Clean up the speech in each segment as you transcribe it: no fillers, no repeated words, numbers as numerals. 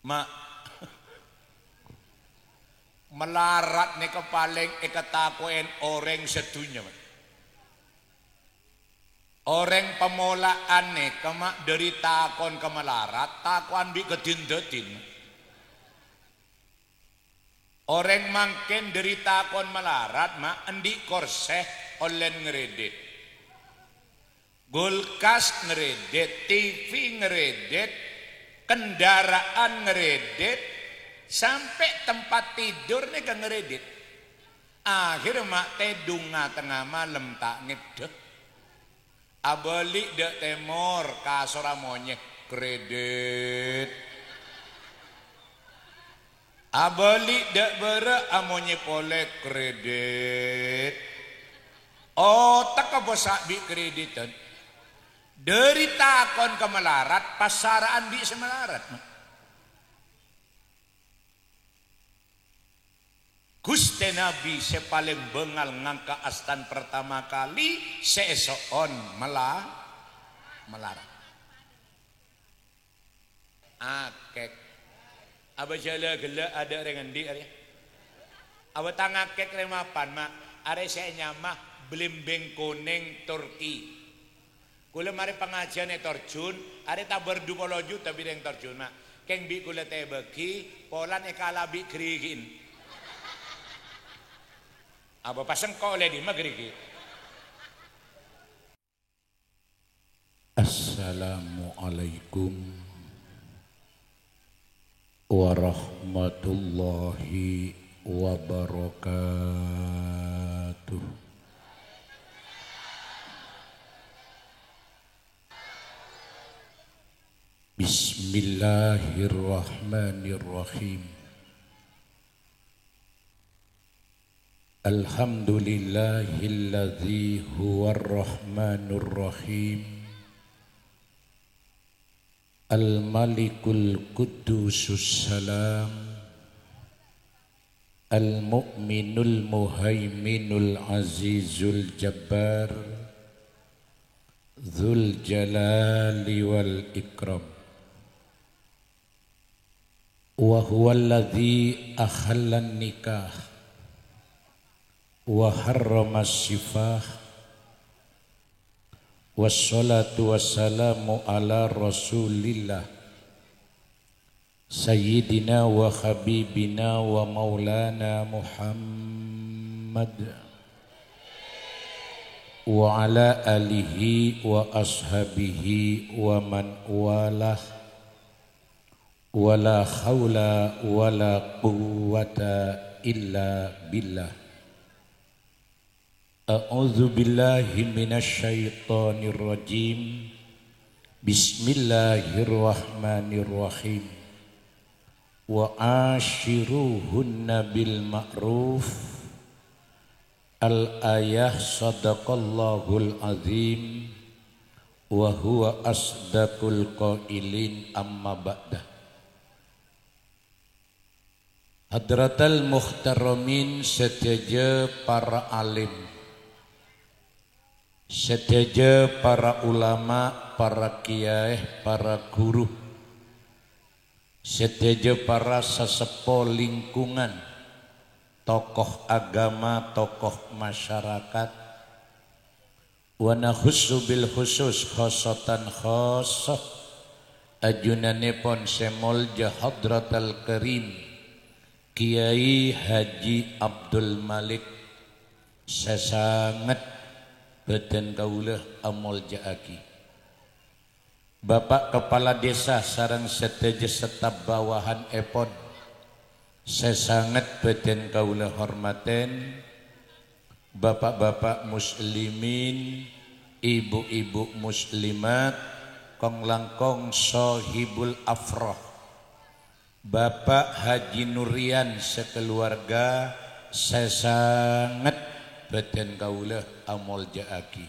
mak melarat nih kepaling ikatakuin orang sedunya mak. Orang pemolaan nih kemak dari takon ke melarat takuan bi kedindetin. Orang mangken dari takon melarat mak endi korseh olen ngeredit. Kulkas ngeredit, TV ngeredit, kendaraan ngeredit, sampai tempat tidur nih ke ngeredit. Akhir mak tedung tengah malam tak ngedek. Abali dek temor kasora monyet kredit. Abali dek bere amonye polek kredit. Oh tak bosak bi kreditan. Dari takon ke melarat pasaraan bi semelarat. Gusti Nabi sepaling bengal ngangka astan pertama kali seesoon melarat. Akek. Aba jala gela ada dengan di area. Aba tangakek remapan mak. Are saya nyamah belimbing kuning Turki. Kula mari pengajian terjun. Are tabar 20 juta bidang terjun mak. Keng bi kula teh bagi polan ekalabi kerigin. Aba pasang kau ledi magriki. Assalamualaikum warahmatullahi wabarakatuh. Bismillahirrahmanirrahim. Alhamdulillahilladzi huwar rahmanur rahim. Al-Malikul Qudusus Salam. Al-Mu'minul Muhaiminul Azizul Jabbar. Dzul Jalali wal Ikram. Wa huwa alladzi akhallan nikah wa harrama syifah. Wassalatu wassalamu ala rasulillah sayyidina wa habibina wa maulana Muhammad wa ala alihi wa ashabihi wa man walah wa la hawla wa la quwwata illa billah. A'udzu billahi minasyaitonir rajim. Bismillahirrahmanirrahim. Wa ashiruhunna bil ma'ruf. Al-ayah sadaqallahul azim. Wa huwa asdaqul qailin amma ba'dah. Hadratal muhtaramin sedaja para alim, sedaja para ulama, para kiai, para guru, sedaja para sesepuh lingkungan, tokoh agama, tokoh masyarakat. Wa nakhussu bil khusus khosotan khosoh ajunanipun semolja hadratal karim Kiai Haji Abdul Malik sesangat badan kaulah amol jaaki. Bapak Kepala Desa sareng sedaja setap bawahan epon sesangat badan kaulah hormaten. Bapak-bapak muslimin, ibu-ibu muslimat, kong langkong sohibul afroh, Bapak Haji Nurian sekeluarga sesangat badan kaulah amol jaaki.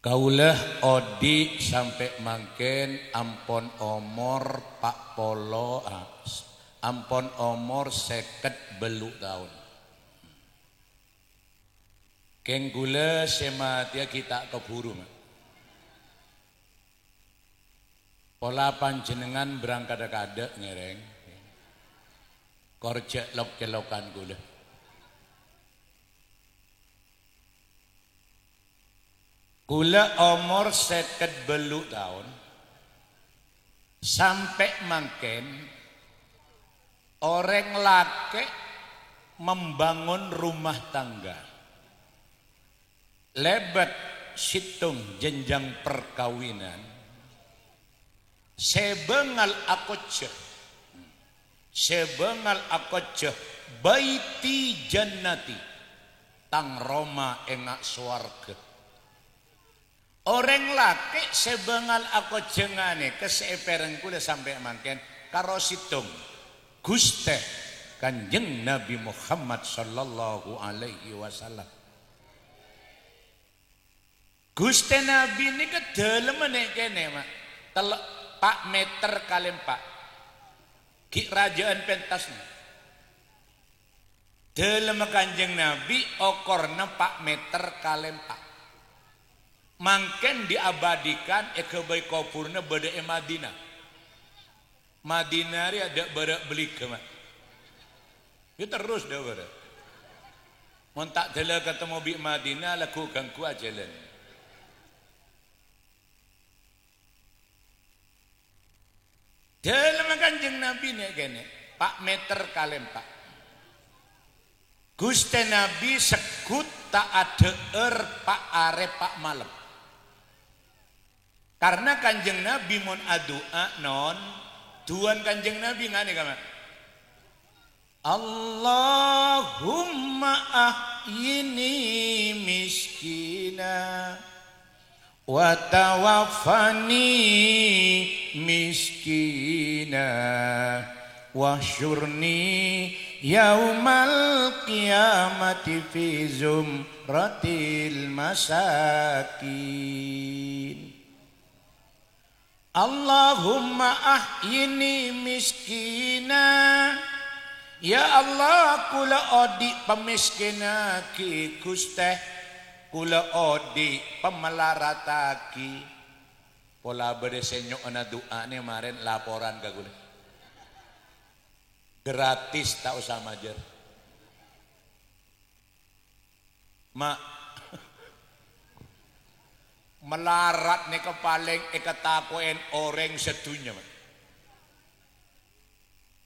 Kaulah odi sampai mangken ampon omor Pak Polo ampon omor 50 tahun. Keng gula sematia kita keburu. Pola panjenengan berangkat kada ngereng. Korjek lok kelokan gula. Kula umur 52 tahun sampai mangken orang laki membangun rumah tangga lebat situng jenjang perkawinan sebengal akoceh baiti jannati tang Roma enak swarga. Orang laki sebengal akocengane kesepereng kula sampai mangken karo situng Guste Kanjeng Nabi Muhammad sallallahu alaihi wasallam. Guste Nabi ini kedelem nek kene mak telek pak meter kalem pak ki kerajaan pentasnya dalam Kanjeng Nabi okorna pak meter kalem pak mangken diabadikan kebaik kopurna beda Madinah Madinah ada beda beli ke mak itu terus dah beda montak dela ketemu bi Madinah laku ganggu ajalan. Dalam Kanjeng Nabi nek kene pak meter kalem pak Gusti Nabi sekut tak ada pak are pak malam karena Kanjeng Nabi mon adua non tuan Kanjeng Nabi ngane kama Allahumma ahyini miskina wa tawaffani miskina wahsyurni yaumal qiyamati fi zumratil masakin. Allahumma ahyini miskina, ya Allah kula odi pemiskina ki Guste, kula odi pemelarataki. Pola bedesenyok ana doa ne maren laporan ka kula. Gratis tak usah majer. Mak melarat nih kepaling ikatakoen orang sedunya.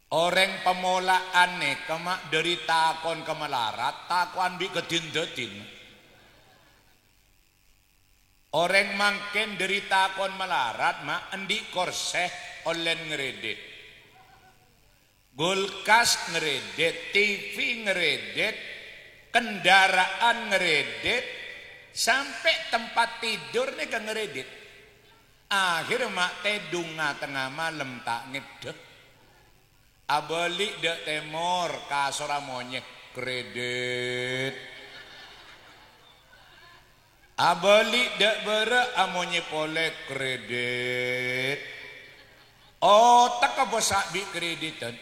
Orang pemulaan nih kemak dari takon ke melarat takuan bi kedindetin. Orang mangken dari takon melarat mak endi korseh olen ngeredit. Kulkas ngeredit, TV ngeredit, kendaraan ngeredit, sampai tempat tidur nih kan ngeredit. Akhir mak tedung tengah malam tak ngedek. Abalik dek temor kasora monyek kredit. Abalik dek bere amonye polek kredit. Otak kebosak bi kreditan.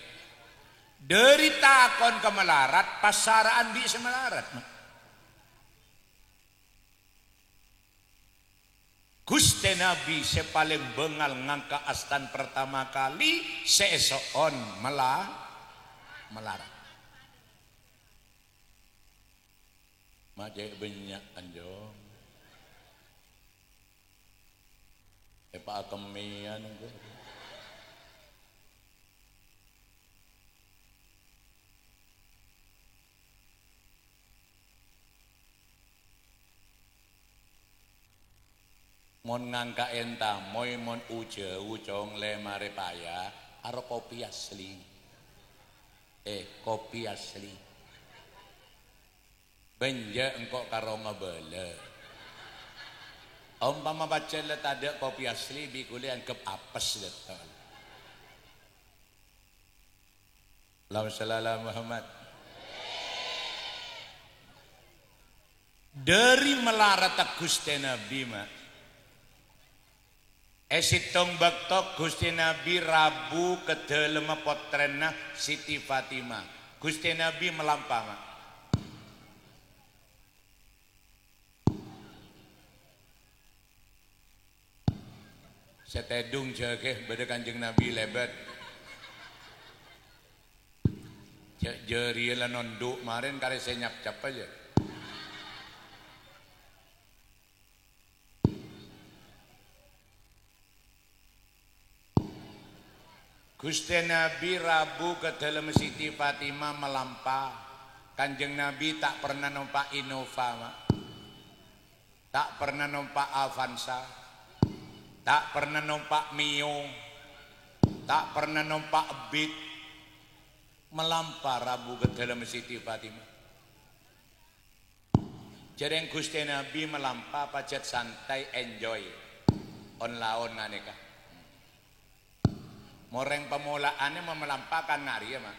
Dari takon ke melarat, pasaraan di semelarat. Gusti Nabi sepaling bengal ngangka astan pertama kali seesoon melarat. Majek banyak anjong. Epa kemian gue. Mon ngangka enta moy mon uje ucong le mare paya aro kopi asli kopi asli benje engkok karo ngebele umpama baca le ada kopi asli bikuli anggap apes letal Allahumma shalli ala Muhammad. Dari melarat Gusti Nabi mak esitong baktok Gusti Nabi Rabu kedelem potrenna Siti Fatimah. Gusti Nabi melampang. setedung jake beda Kanjeng Nabi lebet jeri lah nonduk kemarin kare saya nyap-cap aja. Gusti Nabi Rabu ke dalam Siti Fatimah melampah. Kanjeng Nabi tak pernah numpak Innova, tak pernah numpak Avanza, tak pernah numpak Mio, tak pernah numpak Beat. Melampah Rabu ke dalam Siti Fatimah. Jadi Gusti Nabi melampah pacet santai enjoy on laon nganeka. Moreng pemulaannya melampahkan ngari ya mak.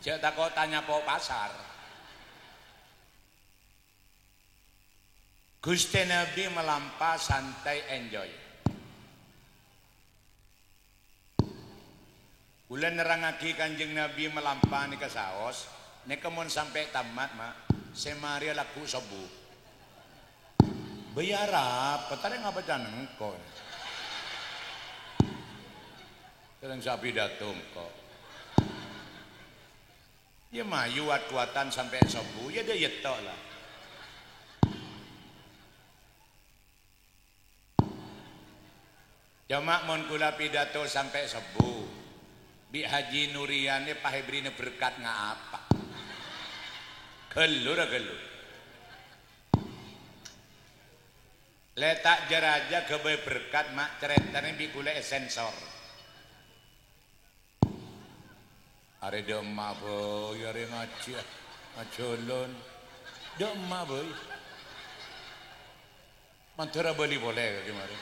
Cek tak kau tanya po pasar. Gusti Nabi melampah santai enjoy. Ulan nerangaki Kanjeng Nabi melampah ni kesaos, ni kemun sampai tamat mak, semari laku sobu. Bayar apa? Tadi ngapa jangan kau? Terang sapi datung kok. Ya mayu kuatan sampai sobu, ya dia yetok lah. Jamak mon kula pidato sampai sobu. Bi Haji Nuriane Pak Hebrine berkat ngapa? Gelur. Letak jeraja kebe berkat mak ceritane bi kula sensor. Are de emak boy, are ngaji, ngacolon. De emak boy. Mantara beli boleh kemarin.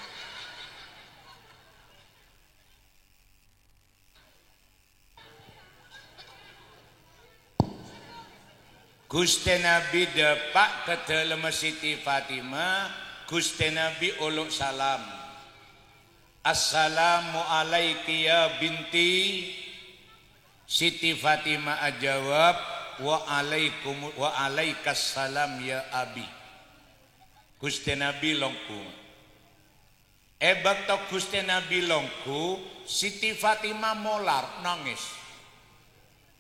Gusti Nabi depak ke dalam Siti Fatimah, Gusti Nabi uluk salam. Assalamu alaiki ya binti. Siti Fatimah ajawab wa alaikas salam ya abi. Gusti Nabi longku. Ebak tok Gusti Nabi longku, Siti Fatimah molar nangis.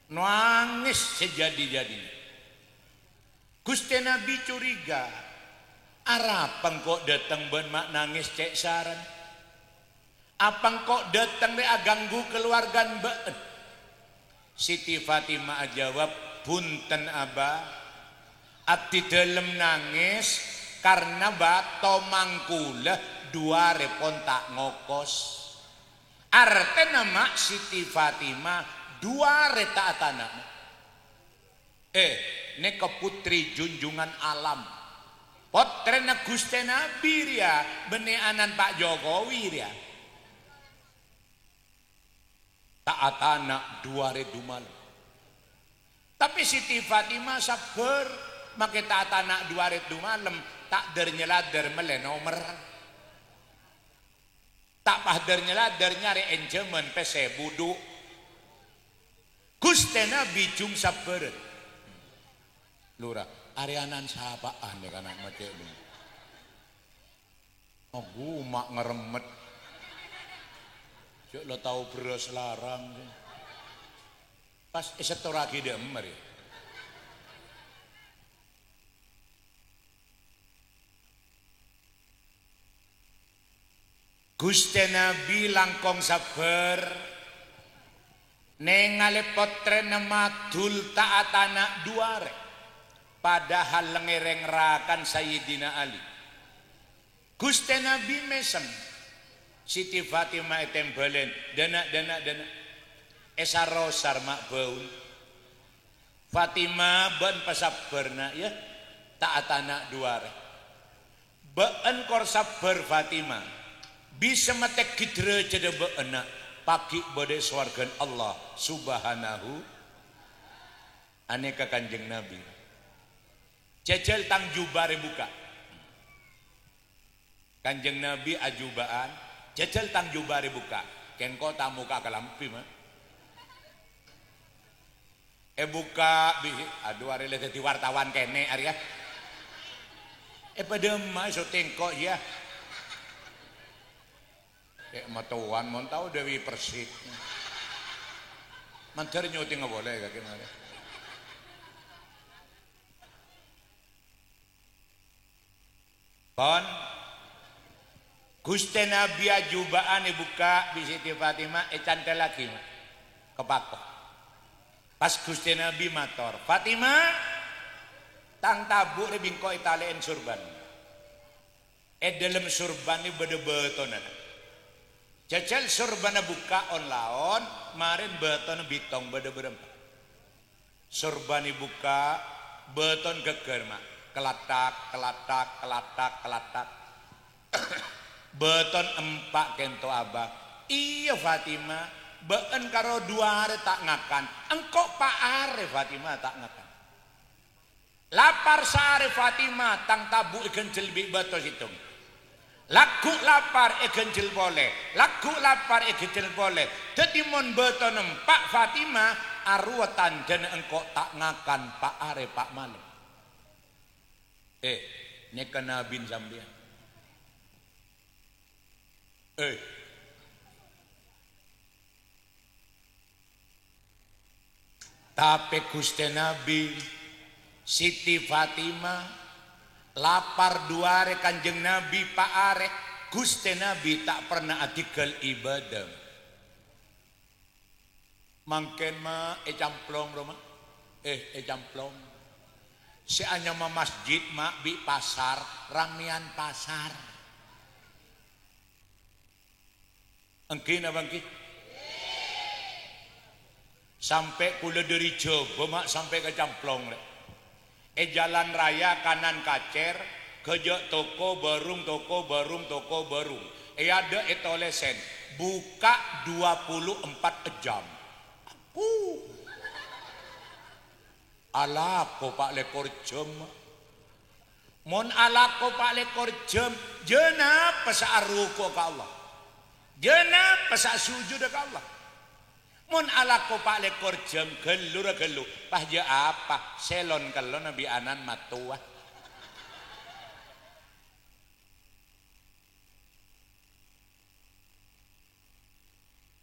Nangis sejadi-jadinya. Gusti Nabi curiga. Arapang kok datang ben mak nangis cek saran. Apang kok datang le aganggu keluargan beet. Siti Fatimah jawab, punten abah, abdi dalem nangis karena bato mangkula dua repon tak ngokos. Artinya mak Siti Fatimah dua reta tanah. Neka putri junjungan alam. Potrena Gusti Nabi ria, beneanan Pak Jokowi ria. Taat anak dua redu malam. Tapi Siti Fatimah sabar make taat anak dua redu malam tak dernyelader melenomer. Tak pahdernyelader nyari enjemen pese budu. Gusti Nabi jung sabar. Lurah, arianan sahabaan ya anak macam ini. Oh mak ngeremet. Cuk lo tahu beras larang. Pas setoraki dia emmer ya. Gusti Nabi langkong sabar. Nengale potre nemadul taat anak duare. Padahal lengereng rakan Sayyidina Ali. Gusti Nabi mesem. Siti Fatimah tembelen dana esa rosar mak baun. Fatimah ben pasabarna ya taat anak duare. Beun kor sabar Fatimah bisa metek gidre cede beuna pagi bode swargan Allah subhanahu aneka Kanjeng Nabi. Jajal tang jubare buka. Kanjeng Nabi ajubaan jajal tang jubare buka. Kengko tamu ka kalampi mah. Buka aduh are dadi wartawan kene Arya. Pada mah so tengkok ya matuan mon tahu Dewi Persik. Mantar nyuti nggak boleh kaki mana. Kon Gusti Nabi ajubaan dibuka di Siti Fatimah cantel lagi kepako. Pas Gusti Nabi mator, Fatimah tang tabu re bingko italen surban. Dalam surban ini bede-betonan. Jajal surban buka on laon, marin beton bitong bede-bede. Surban buka beton geger mak, kelatak. Beton empak kento abah. Iya Fatimah, been karo 2 hari tak ngakan. Engkau pak are Fatimah tak ngakan. Lapar sehari Fatimah tang tabu ikan jelbi batos hitung. Laku lapar gencil boleh, laku lapar gencil boleh. Jadi mon beton empak Fatimah arwatan dan engkau tak ngakan pak are pak malam. Ini kena bin sambian. Tapi Gusti Nabi Siti Fatimah lapar 2 hari Kanjeng Nabi pak are Gusti Nabi tak pernah artikel ibadah. Mangken ma camplong rumah camplong si anya ma masjid ma bi pasar ramian pasar. Engki na bangki sampai kula dari Jogo mak sampai ke camplong jalan raya kanan kacer kejak toko barung ada etolesen buka 24 jam. Alako pak lekor jam mon alako pak lekor jam jeuna pasa ruko ka Allah jeuna pasa sujud ka Allah. Mun alako pak lekor jam gelur pah je apa selon kalau Nabi anan matua.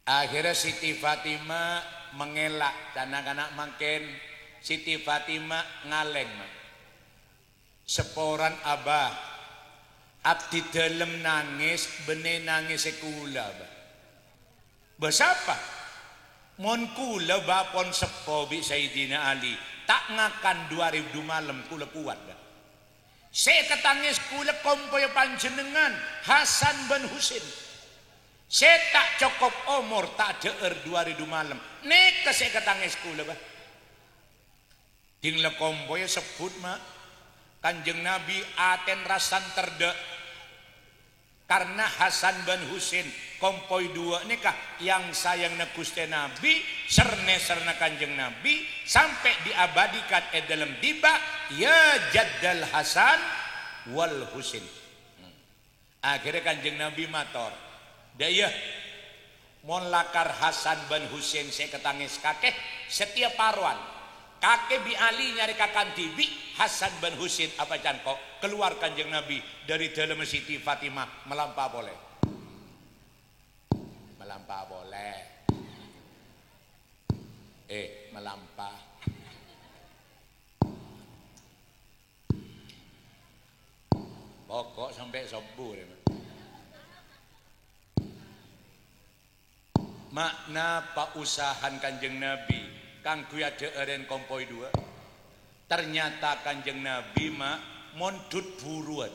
Akhirnya Siti Fatimah mengelak anak-anak makin Siti Fatimah ngaleng seporan abah abdi dalam nangis bene nangis sekula besapa mon kula bapon sepo bi Sayyidina Ali tak ngakan 2000 malam kula kuat saya ketangis kula kompoy panjenengan Hasan bin Husin saya tak cukup umur tak deer 2000 malam nek saya ketangis kula ding le kompoy sebut mak Kanjeng Nabi aten rasan terde karena Hasan bin Husin kompoi 2 nikah yang sayang na Gusti Nabi serna Kanjeng Nabi sampai diabadikan dalam tiba ya jaddal Hasan wal Husin. Akhirnya Kanjeng Nabi mator daya mon lakar Hasan bin Husin saya ketangis kakek setiap paruan kakek bi Ali nyari kakan tibi Hasan bin Husin apa canko keluar Kanjeng Nabi dari dalam Siti Fatimah melampah boleh melampah pokok sampai subuh makna pausahan Kanjeng Nabi kang kuya deeren kompoi 2 ternyata Kanjeng Nabi mak mondut buruan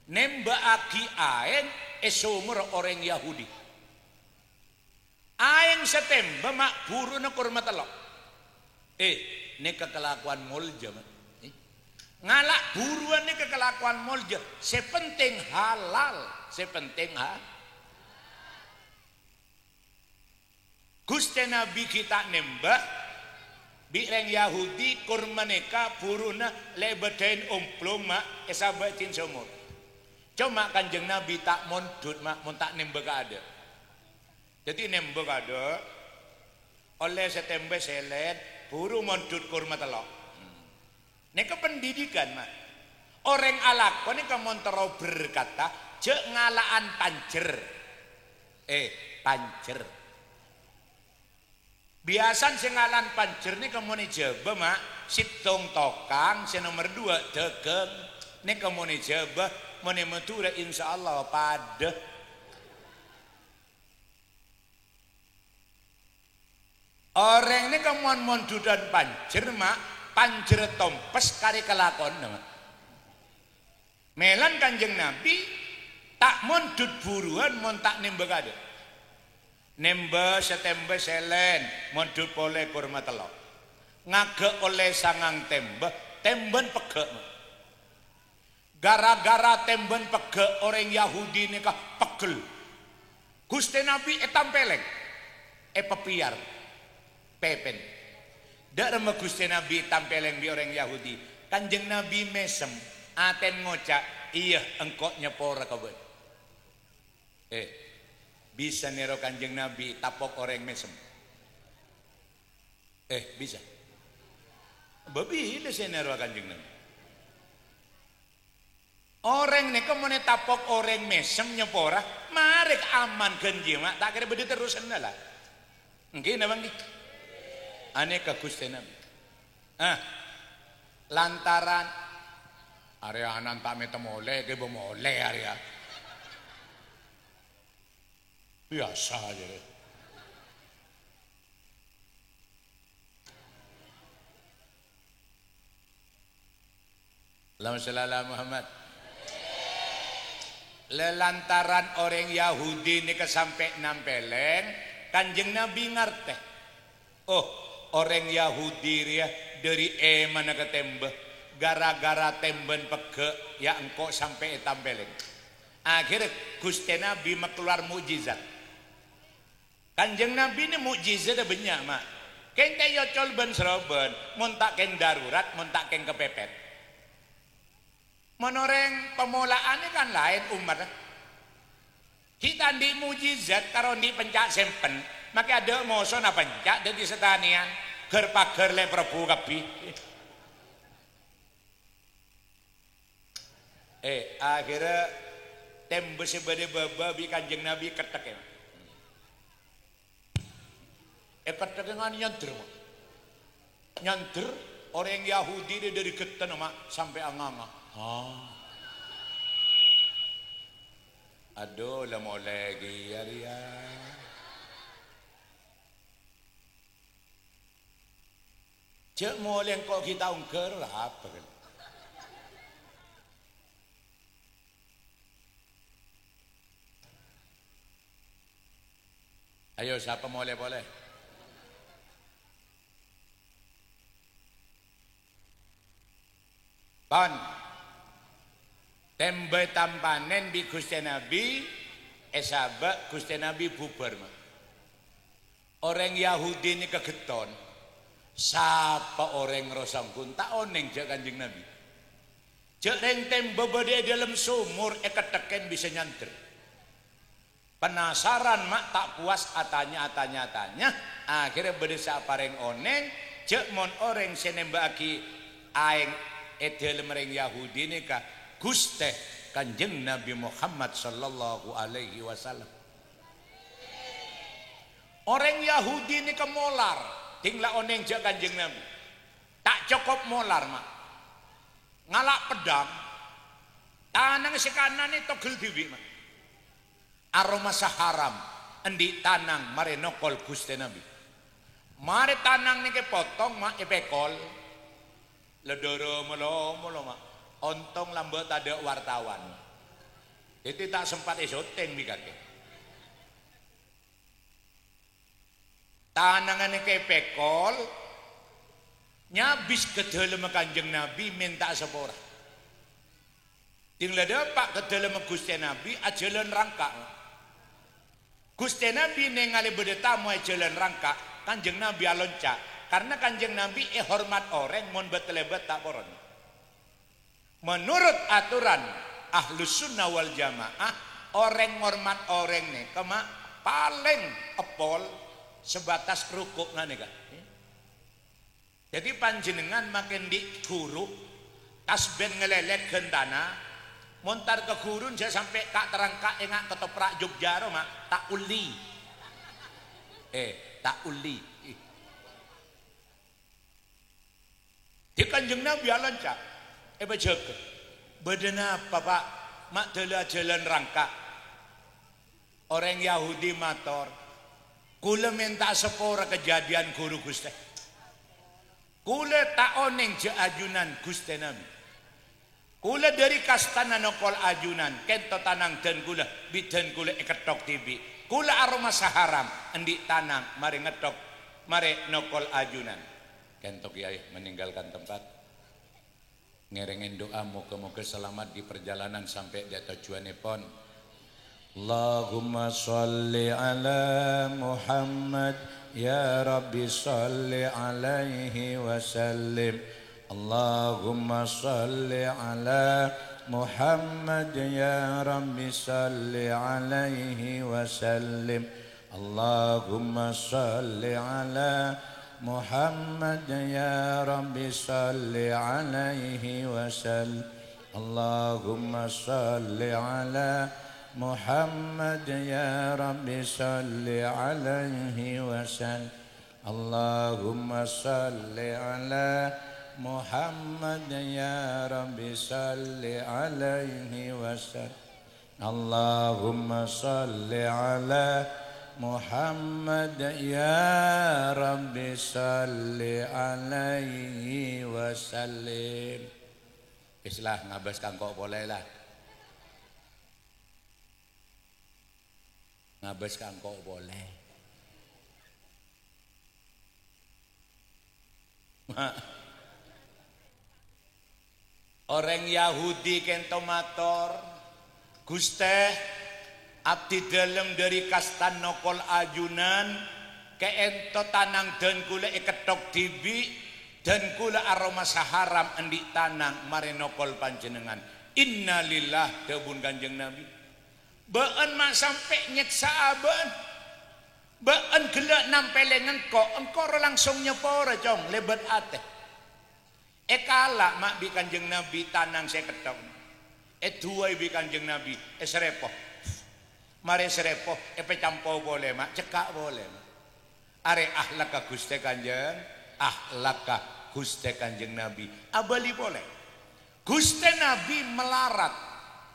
nembaaki aeng esumur orang Yahudi aeng setemba mak buru na kurma telok ini kekelakuan molja ngalak buruan ini kekelakuan molja sepenting halal Gusti Nabi kita nembak bireng Yahudi kurma neka buruna lebedain umplung mak esabatin semut cuma Kanjeng Nabi tak mondut mak mon tak nembak ada jadi nembak ada oleh setembe selet buru mondut kurma telok neka pendidikan mak orang alako neka montero berkata je ngalaan panjer Pancer. Biasan sing ngalan pancer nih kemuni jaba mak situng tokang si nomor 2 degeng nih kemuni jaba muni metura insyaallah pada orang ini kemuan mondudan pancer mak pancer tompes kari kelakon mak melan Kanjeng Nabi tak mondut buruan mon tak nembek ada nembe setembe selen mondut oleh kurma telok ngage oleh sangang temben pege gara-gara temben pege orang Yahudi nikah pegel Gusti Nabi tampeleng pepiar pepen dak reme Gusti Nabi tampeleng di orang Yahudi Kanjeng Nabi mesem aten ngocak iya engkau nyepora kabeh bisa nero Kanjeng Nabi tapok orang mesem bisa babi ile nero Kanjeng Nabi orang nih kemana tapok orang mesem nyepora marek aman genji mak tak kira bedi terusan lah nggih napa nggih ane ka Gusti Nabi lantaran area anan tak mete mole ke bomole area biasa aja deh. Allahumma shalli ala Muhammad. Lelantaran orang Yahudi ini kesampe nampeleng Kanjeng Nabi ngerti orang Yahudi ya dari mana ke tembeh gara-gara temben pege ya engkau sampai tampeleng akhirnya Gusti Nabi keluar mukjizat Kanjeng Nabi ini mukjizat banyak mak kente yocol ben seroben montak ken darurat montak ken kepepet menoreng pemulaan ini kan lain umat kita di mukjizat karo di pencak sempen maka ada moso na pencak dari setanian gerpager le Prabu kabi akhirnya tembus sebade babi Kanjeng Nabi ketek ya ketek dengan nyanter orang Yahudi dari geten sampai anganga aduh lah mau lagi ya dia cek mau yang kok kita ungker lah apa kan ayo siapa boleh Pan tembe tampanen di Gusti Nabi esaba Gusti Nabi bubar mah orang Yahudi ini kegeton siapa orang rosangkun tak oneng jak Kanjeng Nabi jak reng tembe bade dalam sumur keteken bisa nyanter penasaran mak tak puas atanya akhirnya berdesa pareng oneng jak mon orang senembaki aing dalam orang Yahudi ini kah Gusti Kanjeng Nabi Muhammad sallallahu alaihi wasallam orang Yahudi ini ke molar tinggal oneng jak Kanjeng Nabi tak cukup molar mak ngalak pedang tanang sekanan itu togel bibi mak aroma saharam endi tanang mare nokol Gusti Nabi mare tanang niki potong mak epekol ledoro melo mak ontong lambat ada wartawan itu tak sempat syuting di kaki tanangan niki epekol nyabis ke dalam Kanjeng Nabi minta sepora tinggal dapat ke dalam Gusti Nabi ajalan rangka Gusti Nabi ningali bedetamu jalan rangka Kanjeng Nabi alonca karena Kanjeng Nabi hormat orang mon betelebet tak poron menurut aturan Ahlus Sunnah wal Jamaah orang hormat orang nih kema paling epol sebatas rukuk nih kan jadi panjenengan makin di guru tasbih ngelelet gentana montar ke gurun saya sampai kak terang kak engak ketoprak Jogja mak tak uli tak uli di Kanjeng Nabi alancak baca badan apa pak mak telah jalan rangka orang Yahudi mator kula minta sepora kejadian guru Gusti kula tak oneng je ajunan Gusti Nabi kula dari kastana nokol ajunan kento tanang dan kula bidan kula iketok tibi kula aroma saharam endik tanang mari ngetok mari nokol ajunan kento kiai meninggalkan tempat ngerengin doa moga-moga selamat di perjalanan sampai di tujuanipun Allahumma sholli ala Muhammad ya Rabbi sholli alaihi wasallim Allahumma salli ala Muhammad ya Rabbi salli alaihi wasallim Allahumma salli ala Muhammad ya Rabbi salli alaihi wasallim Allahumma salli ala Muhammad ya Rabbi salli alaihi wasallim Allahumma salli ala Muhammad ya Rabbi salli alaihi wasallam Allahumma salli ala Muhammad ya Rabbi salli alaihi wasallim islah ngabas kangkok boleh lah ngabas kangkok boleh orang Yahudi kento mator Guste abdi dalem dari kastan nokol ajunan ke ento tanang dan kula iketok tibi dan kula aroma saharam endik tanang mari nokol panjenengan innalillah dawuh Kanjeng Nabi beun mak sampai nyeksa aben beun gelak nampele engko langsung nyepora cong lebet ateh kalak mak bi Kanjeng Nabi tanang saya ketong dua bi Kanjeng Nabi serepoh mari serepoh pecampo boleh mak cekak boleh mak. Are ahlaka Gusti Kanjeng ahlaka Gusti Kanjeng Nabi abali boleh Gusti Nabi melarat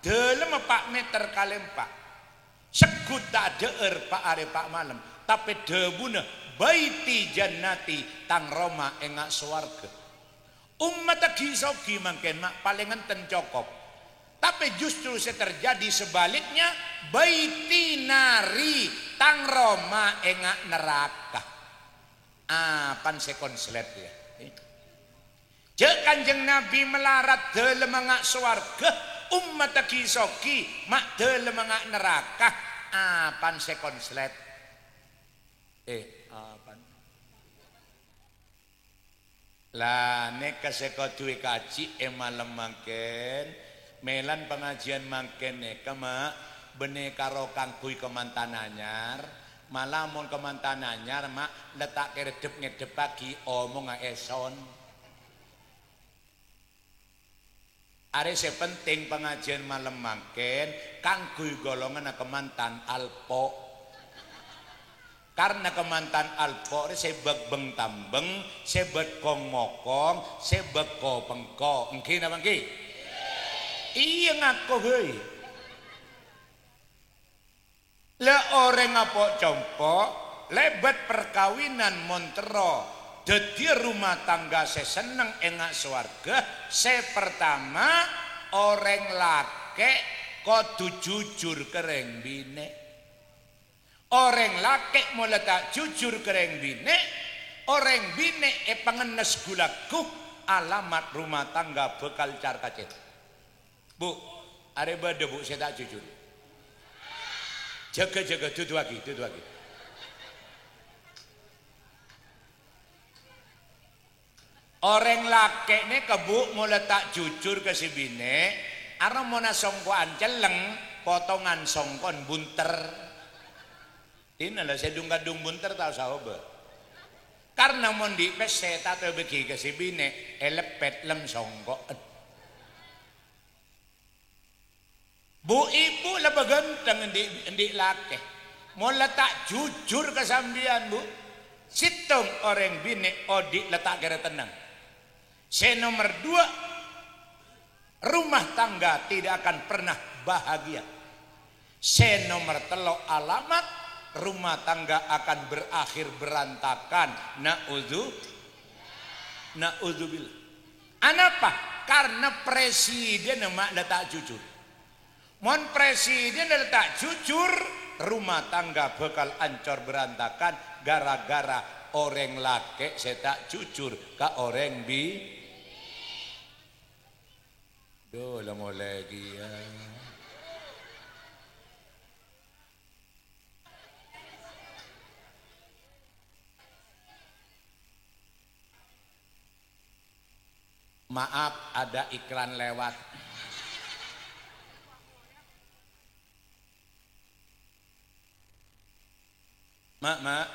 dalam 4 meter kalempak sekut tak deer pak are pak malam tapi debuna baiti jannati tang Roma engak swarga umat gisogi mangken mak paling enten cokop tapi justru terjadi sebaliknya baiti nari tang Roma engak neraka pan sekonslet ya Jek Kanjeng Nabi melarat dalam engak swarga umat gisogi mak dalam engak neraka pan sekonslet lah nek keseko duwe kaji malam mangken melan pengajian mangken nek mak bene karo Kang Kuy kemantan anyar malah mon kemantan anyar mak letak keredep ngedep pagi omong eson are penting pengajian malam mangken Kang Kuy golongan kemantan alpo karena kemantan alpo sebek beng tambeng sebek kong mokong sebek ko pengko engki napa engki iya ngaku heuy le orang apa compo lebet perkawinan montero dadi rumah tangga seseneng engak swarga pertama orang lake kudu jujur kereng bine orang laki mulai tak jujur kereng bine orang bine pengenes gulaku alamat rumah tangga bekal car kacet bu are bade bu saya tak jujur jaga tutu lagi orang laki ini kebu mulai tak jujur ke si bine arah mona songkoan celeng potongan songkon bunter ini lah saya dung bunter tahu sahabat karena mondi peset atau begi ke si bine elepet lem songko Bu ibu lebih ganteng di laki. Mau letak jujur ke sambian bu. Situng orang bini odi letak kira tenang. Saya nomor 2, rumah tangga tidak akan pernah bahagia. Saya nomor 3, alamat rumah tangga akan berakhir berantakan. Na'udzubillah. Anapa? Karena presiden mak letak jujur. Mon presiden letak jujur, rumah tangga bakal ancur berantakan gara-gara orang laki saya tak jujur ke orang bi. Duh, lama lagi ya. Maaf, ada iklan lewat. Mak,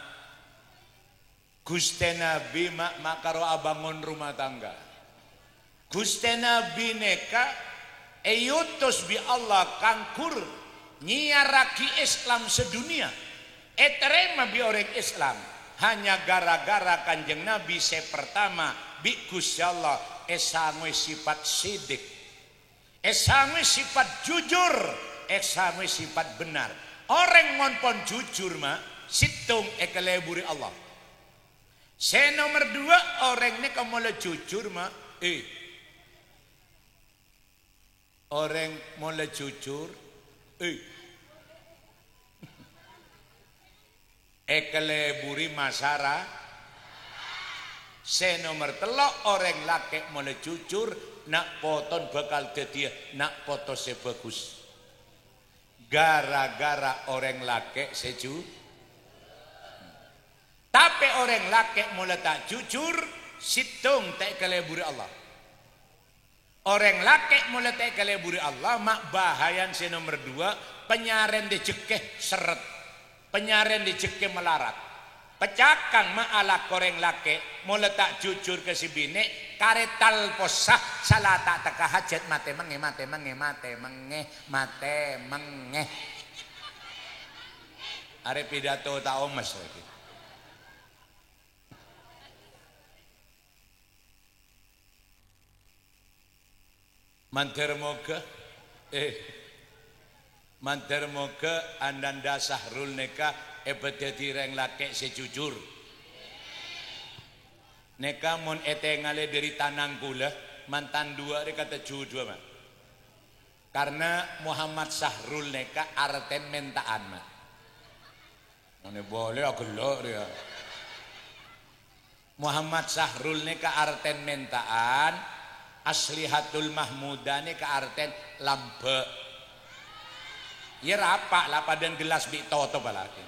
Gusti Nabi mak karo abangun rumah tangga. Gusti Nabi neka yutus bi Allah kangkur nyiaraki Islam sedunia. Terima bi orang Islam hanya gara-gara Kanjeng Nabi pertama bi Gusti Allah esangwe sifat sidik, esangwe sifat jujur, esangwe sifat benar. Orang ngonpon jujur mah situng ekeleburi Allah. Saya nomor 2, orang ini kamu le jujur mah orang mau le jujur ekeleburi masyarakat. Saya nomor 3, orang laki mulai jujur nak poton bakal jadi nak foto sebagus gara-gara orang laki seju. Tapi orang laki mulai tak jujur situng tak keleburi Allah. Orang laki mulai tak keleburi Allah mak bahayan saya nomor 2, penyaren dicekeh seret, penyaren dicekeh melarat. Pecakang ma'ala koreng laki mau letak jujur ke si bine karetal posah salah tak teka hajat mate menge are pidato tak omes lagi. Manter moga andanda sahrul neka ebedeti reng laki sejujur. Neka mon ngale dari tanang kula mantan 2 dia kata jujur mah. Karena Muhammad Sahrul neka arten mentaan mah. Mana boleh gelok dia. Muhammad Sahrul neka arten mentaan, Aslihatul Mahmudah neka arten lampe. Ya rapak lah padan gelas bi toto balaki.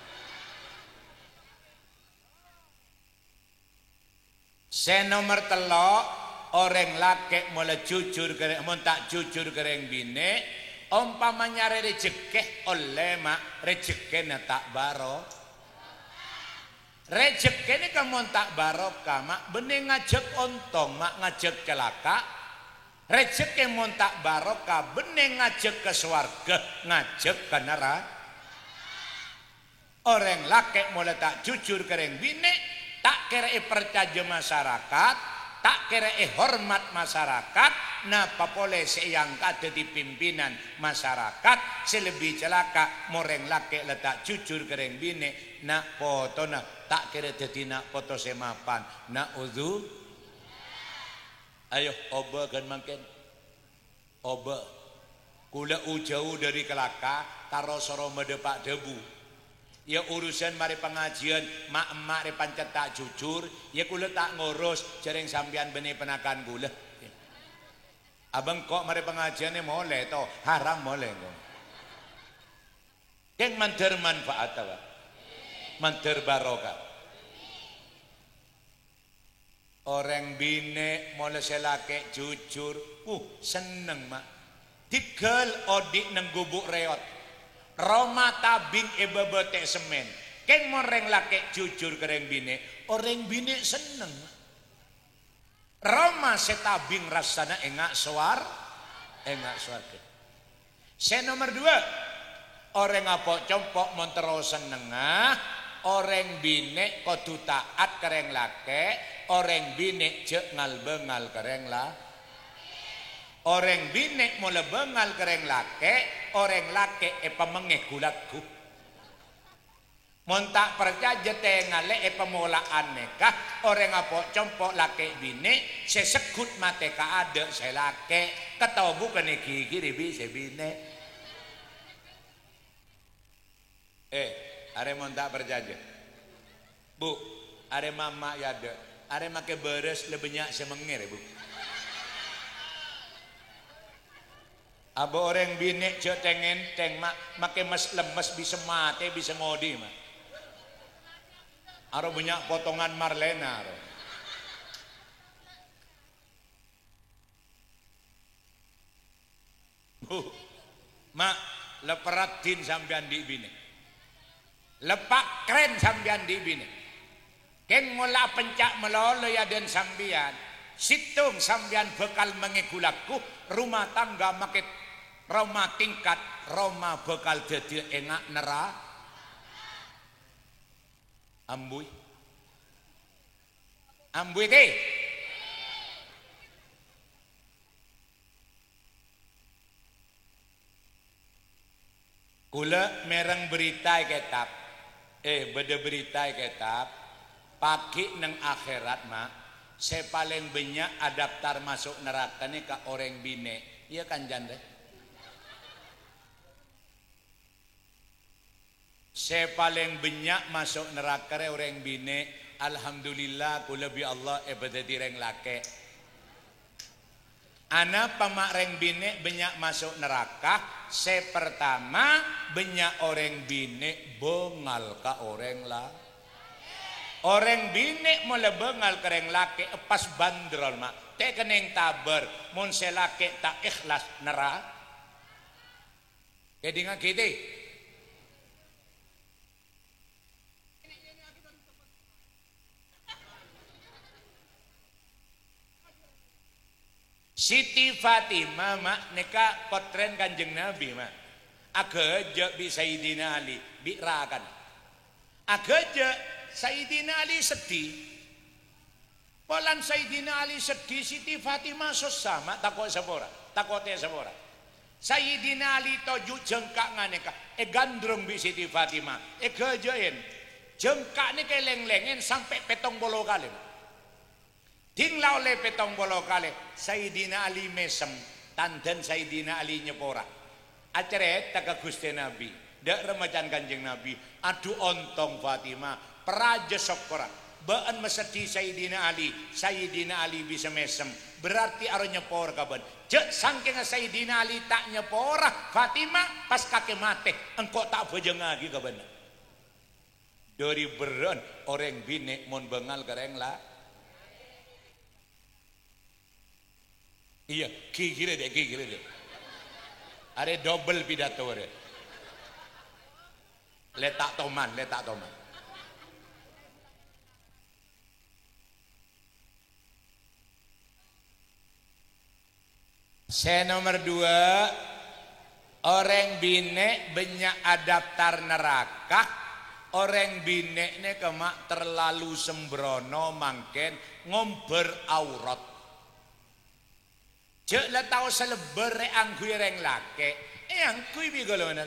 Saya nomor 3, orang laki mulai jujur kereng, mau tak jujur kereng bine, umpamanya rezeki oleh mak rezeki tak baro, rezeki ni kamu tak barokah mak bening ngajak ontong mak ngajak celaka. Rezeki mun tak barokah bening ngajak ke swarga ngajak ke neraka. Orang laki mulai tak jujur kereng bine, tak kira percaya masyarakat, tak kira hormat masyarakat, napa boleh seang kata di pimpinan masyarakat, selebih celaka moreng laki letak jujur kereng bine, nak foto nak tak kira jadi nak foto semapan, nak uzu. Ayo oba kan makin oba kula jauh dari kelaka karo soro medepak debu ya urusan mari pengajian mak emak re pancet tak jujur ya kula tak ngurus jereng sampean benih penakan kula abang kok mari pengajiannya boleh to haram boleh kok yang manter manfaat apa manter barokah. Orang bine mulai selake jujur, seneng mak. Tigel odik neng gubuk reot, Roma tabing ebebete semen. Keng moreng lake jujur kereng bine, orang bine seneng. Roma setabing rasana engak suar. Saya nomor 2, orang apa compok monterosen nengah, orang bine kudu taat kereng lake, orang bine cek ngal bengal kereng lah. Orang bine mula bengal kereng lake, orang lake pemengeh gulaku. Montak perja jetengale pemulaan nekah, orang apa compok lake bine, sesekut mate ka ada saya lake, ketau bukan gigi bisa bine. Are montak berjaja. Bu, are mama ya ada. Are make beres lebihnya semengir, Bu. Abo orang bine cek teng mak make mas lemes bisa mate bisa ngodi mak. Aro banyak potongan Marlena aro. Bu, mak leperatin sampean di bine. Lepak keren sambian di bini. Keng mula pencak melolo ya dan sambian. Situng sambian bekal mengegulaku. Rumah tangga maket Roma tingkat. Roma bekal jadi enak nera. Ambui. Ambui deh. Kula mereng berita ketap. Beda berita kitab pagi neng akhirat mak saya paling banyak adaptar masuk neraka nih ke orang bine iya kan janda saya paling banyak masuk neraka orang bine alhamdulillah ku lebih Allah beda direng lake ana pamak reng bine banyak masuk neraka. Saya pertama banyak orang bine bengal ka orang lah. Orang bine mulai bengal ke orang laki pas bandrol mak. Te keneng taber mun se laki tak ikhlas nera. Jadi ngak kita. Siti Fatimah mak neka potren Kanjeng Nabi mak. Ageja bi Sayyidina Ali birakan. Ageja Sayyidina Ali sedih. Polan Sayyidina Ali sedih Siti Fatimah susah mak takut sepora. Takutnya sepora. Sayyidina Ali toju jengkak nganeka. Gandrung bi Siti Fatimah. Gejain. Jengkak ni keleng-lengen sampai petong bolo kali. Tinglau le petong bolo kali Sayyidina Ali mesem tanten Sayyidina Ali nyepora aceret tak Gusti Nabi dak remajan Kanjeng Nabi adu ontong Fatimah peraja sokora baan meseti Sayyidina Ali bisa mesem berarti aro nyepor kaban cek saking Sayyidina Ali tak nyepora Fatimah pas kake mate engkau tak bejeng lagi kaban dari beron orang bine mon bengal kereng lah. Iya, kira deh. Ada double pidato deh. Letak toman. Saya nomor 2, orang bine banyak adaptar neraka. Orang bine ne kemak terlalu sembrono mangken ngomber aurat. Cek lah tahu seleber angkui reng lake, angkui bigolona.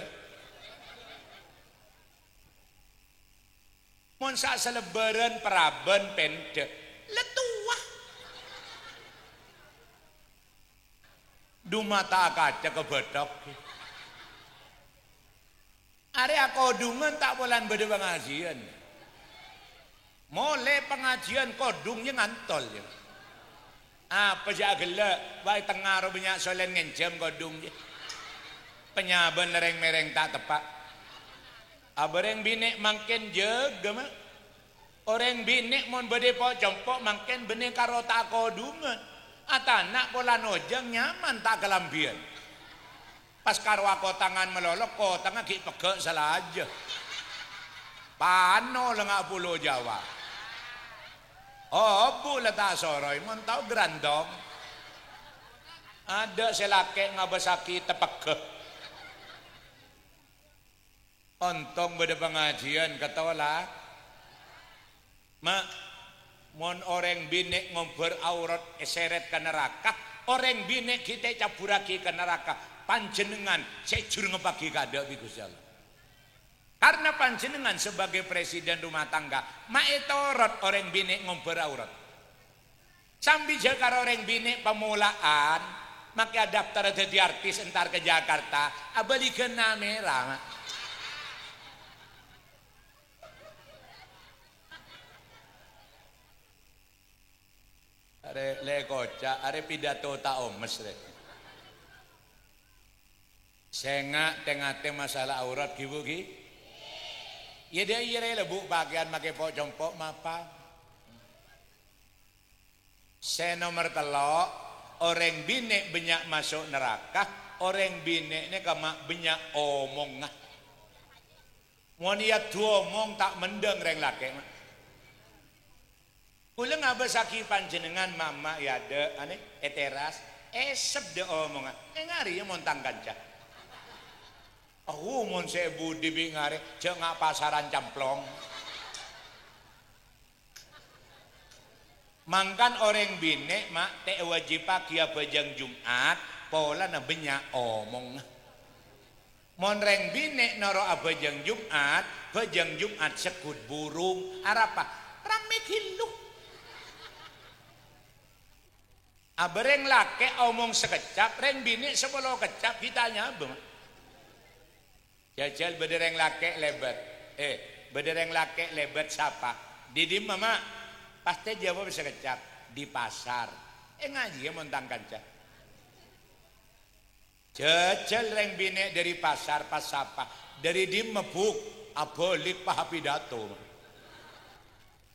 Mon sa seleberan peraben pendek, letuah. Dumata kaca kebedok. Are kodungan tak bolan beda pengajian. Mole pengajian kodungnya ngantol ya. Apa jagela baik tengah banyak solen ngencem kodung je. Penyaban lereng mereng tak tepat. Abareng binek mangken jaga mah. Orang binek mon bade po jompok mangken bene karo tak kodungan. Atanak pola nojang nyaman tak kelambian. Pas karo aku tangan melolok ko tangan ki pegek salah aja. Pano lengak pulau Jawa. Oh, bu letak soroi, mon tau grandong. Ada selake ngabasaki tepegeh. Ontong beda pengajian ketolak. Mak, mon orang bine ngomber aurat eseret ke neraka, orang bine kita caburaki ke neraka, panjenengan sejur ngebagi kada di Gusti Allah. Karena panjenengan sebagai presiden rumah tangga, mak etorot orang bine ngomber aurat. Sambil jaga orang bine pemulaan, maka daftar jadi artis entar ke Jakarta, abalikan merah mak. Are le kocak, are pidato tak omes le. Senga tengah masalah aurat kibu ki. Ya dia ire lebu bagian make pok jompok mapa. Se nomor telok orang bine banyak masuk neraka, orang bine ne kama banyak omong ngah. Mau niat dua omong tak mendeng reng laki. Kula ngabasaki panjenengan mama ya de ane eteras esep de omongan ngari ya montang kanca. Aku mon sebu dibi ngari cek ngak pasaran camplong. Mangkan orang bine mak te wajib kia bejang Jumat pola na banyak omong. Mon reng bine noro abejang Jumat sekut burung arapa rame kiluk. Abereng lake omong sekecap, reng bini 10 kecap ditanya abang. Jajal bedereng lake lebat. Bedereng lake lebat siapa? Didim mama. Pasti jawab sekecap di pasar. Ngaji ya montang kanca. Jajal reng bini dari pasar pas siapa? Dari dim mebuk abolik paha pidato.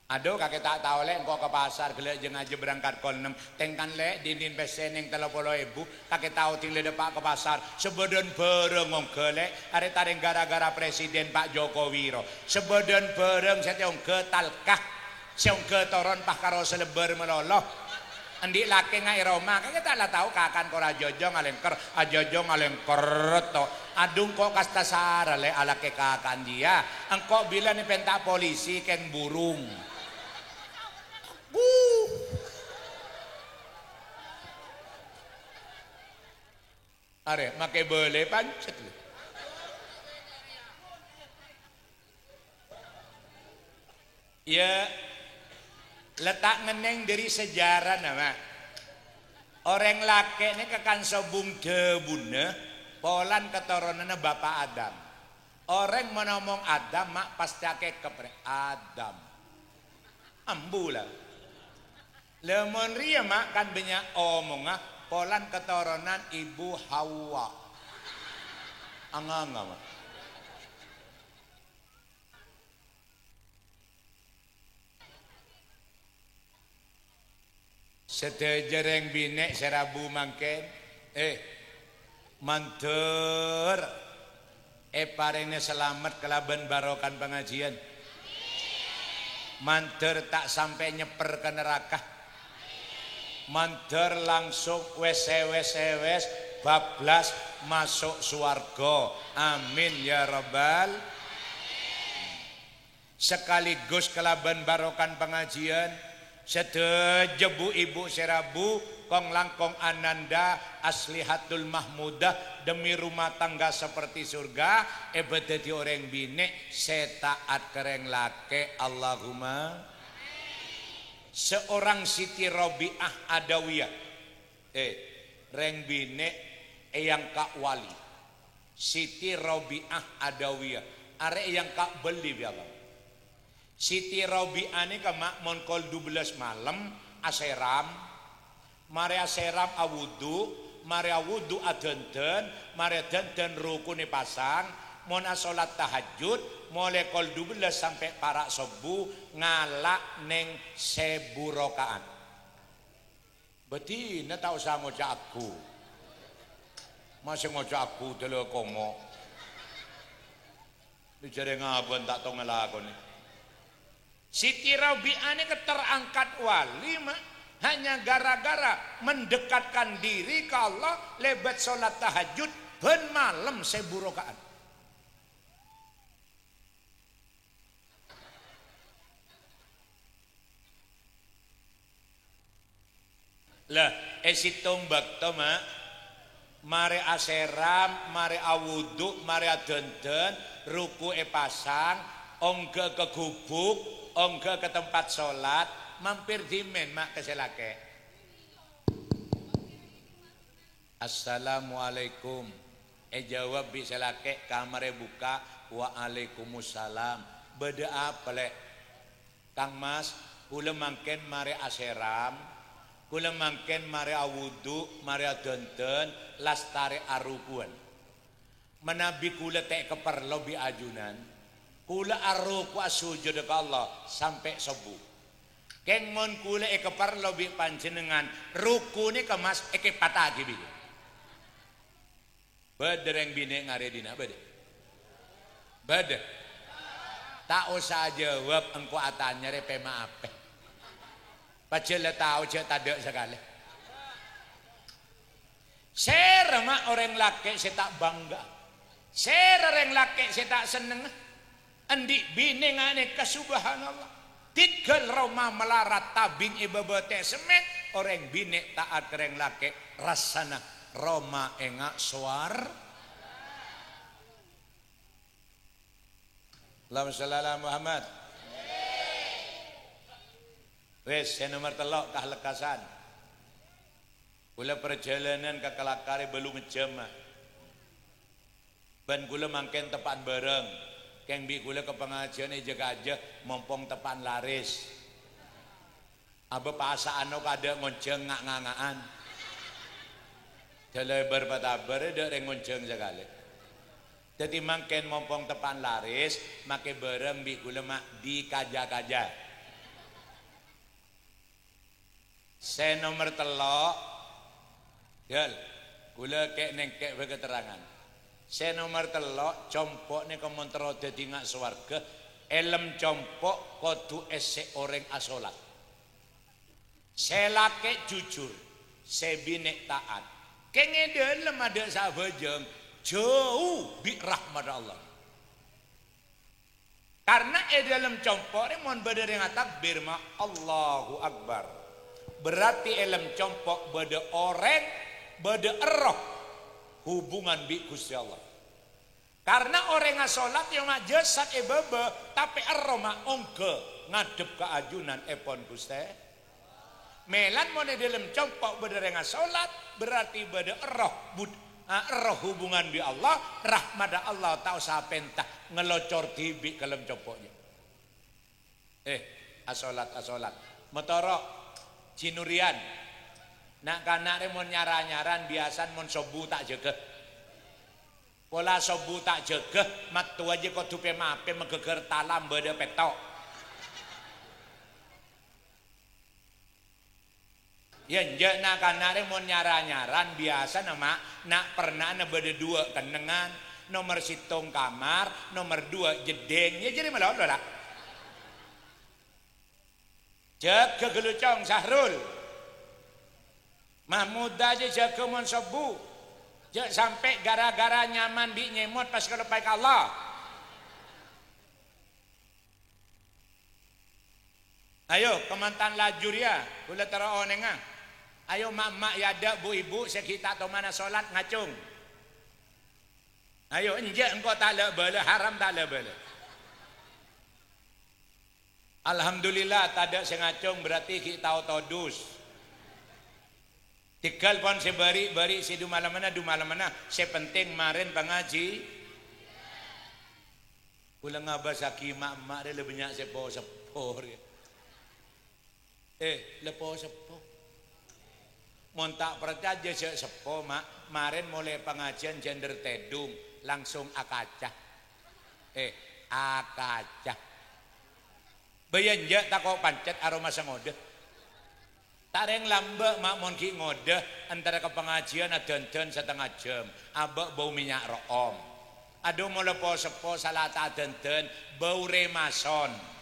Aduh kakek tak tahu le engkau ke pasar gelek jeung aja berangkat kol 6 tengkan le dindin pesen yang 30.000 kakek tahu tinggal depak ke pasar sebeden bareng ngong gelek are tareng gara-gara presiden Pak Joko Wiro sebeden bareng seteong getalkah seong getoron pah karo seleber meloloh endi laki ngai Roma kakek tak lah tahu kakan kora jojo ngalengker ajojo ngalengker to adung kok kasta sara le ala ke kakan dia engkau bila nih pentak polisi ken burung. Are make boleh pancet lu. Ya letak ngeneng dari sejarah nama. Orang laki ini kekan sobung debune polan keturunannya Bapak Adam. Orang menomong Adam mak pasti ake kepre Adam. Ambulah. Lemon ria mak kan banyak omongah polan keturunan Ibu Hawa. Anganga mak. Setejereng binek serabu mangken mantur parengnya selamat kelaban barokan pengajian mantur tak sampai nyeper ke neraka mantur langsung wes bablas masuk suarga amin ya rabbal sekaligus kelaban barokan pengajian setejebu ibu serabu kong langkong ananda aslihatul mahmudah demi rumah tangga seperti surga ebedeti orang bine setaat kereng lake Allahumma seorang Siti Robiah Adawiyah reng bine yang kak wali Siti Robiah Adawiyah are yang kak beli biasa Siti Robiah ini kemak monkol 12 malam aseram mare aseram awudu mare awudu adenten mare denten rukune pasang mon salat tahajud mulai kol 12 sampai para subuh ngalak neng 1000 rakaat betina tak usah ngoca aku masih ngoca aku telo komo dicari ngabon tak tau ngelakon Siti Robiah ini terangkat wali hanya gara-gara mendekatkan diri ke Allah lebat sholat tahajud ben malam 1000 rakaat Lah situng bakto mak mare aseram, mare awudu, mare adenden, ruku pasang, ongge ke gubuk, ongge ke tempat sholat, mampir dimen mak keselake. Assalamualaikum. Jawab biselake kamare buka, waalaikumsalam. Beda apa lek? Kang Mas, kula mangken mare aseram, kula mangken mare awudu, mare adenten, lastare arukuan. Menabi kula tek keperlo bi ajunan, kula aruku asujud ke Allah sampai subuh. Keng mon kula keperlo bi panjenengan, rukune kemas patah gibi. Bedereng bine ngare dina bede. Bede. Tak usah jawab engko atanya repe maape. Pacel tahu cek tade sekali. Ser mak orang laki saya tak bangga. Ser orang laki saya tak seneng. Andi bine ngane ke subhanallah. Tigal Roma melarat tabing ibabate semet orang bine taat orang laki rasana Roma engak suar. Allahumma shalli ala Muhammad. Wes nomor telok kahlekasan. Kula perjalanan ke Kelakare belum ngejam. Ben kula mangken tepan bareng. Keng bi kula ke pengajian jaga aja mompong tepan laris. Aba pasaan kada ngonceng ngak-ngangaan. Jale berbatabar dak reng ngonceng sekali. Jadi mangken mompong tepan laris, make bareng bi kula mak di kaja-kaja. Saya nomor telok, gel, kula kek nengkek keterangan. Saya nomor telok, compok nih kemontero dadi ngak swarga, elem compok kodu ese orang asolat. Saya laki jujur, saya binek taat. Kenge dalam ada sabajeng. Jauh bi rahmat Allah. Karena dalam compok mon badar yang takbir ma Allahu Akbar. Berarti dalam compok bada orang bada eroh hubungan bi Gusti Allah. Karena orang salat yang jasad baba tapi eroh ma ongke ngadep ke ajunan epon Gusti. Melan mon dalam compok bada yang salat berarti bada eroh roh hubungan bi Allah, rahmat Allah tak usah pentah ngelocor tibi kelem copoknya. Asolat. Motoro cinurian. Nak kanak mon nyaran biasan mon sobu tak jaga. Pola sobu tak jaga, matu aja kok dupe mape megeger talam beda petok. Ya nje nak kanare mon nyaran biasa nama nak pernah na beda dua kenengan nomor situng kamar nomor dua jedeng ya jadi malah lah jaga gelucong Sahrul Mahmud aja jaga mon sobu sampai gara-gara nyaman di nyemot pas kelepai Allah. Ayo kemantan lajur ya kula tara onengah. Ayo mak-mak yada bu-ibu sekita atau mana solat ngacung. Ayo enjak engkau tak lebala haram tak lebala. Alhamdulillah tak ada sengacung berarti kita otodus. Tikal pon sebari si du malam mana sepenting marin pengaji. Kula ngabasaki mak-mak dia lebih banyak sepo ya. Lepo sepo. Montak percaya sepo mak marin mulai pengajian gender tedung langsung akacah akacah bayanja tak kau pancet aroma sengode tareng lambak mak mon ki ngode antara ke pengajian adan-dan setengah jam abak bau minyak room aduh mau lepo sepo salat adan-dan bau remason.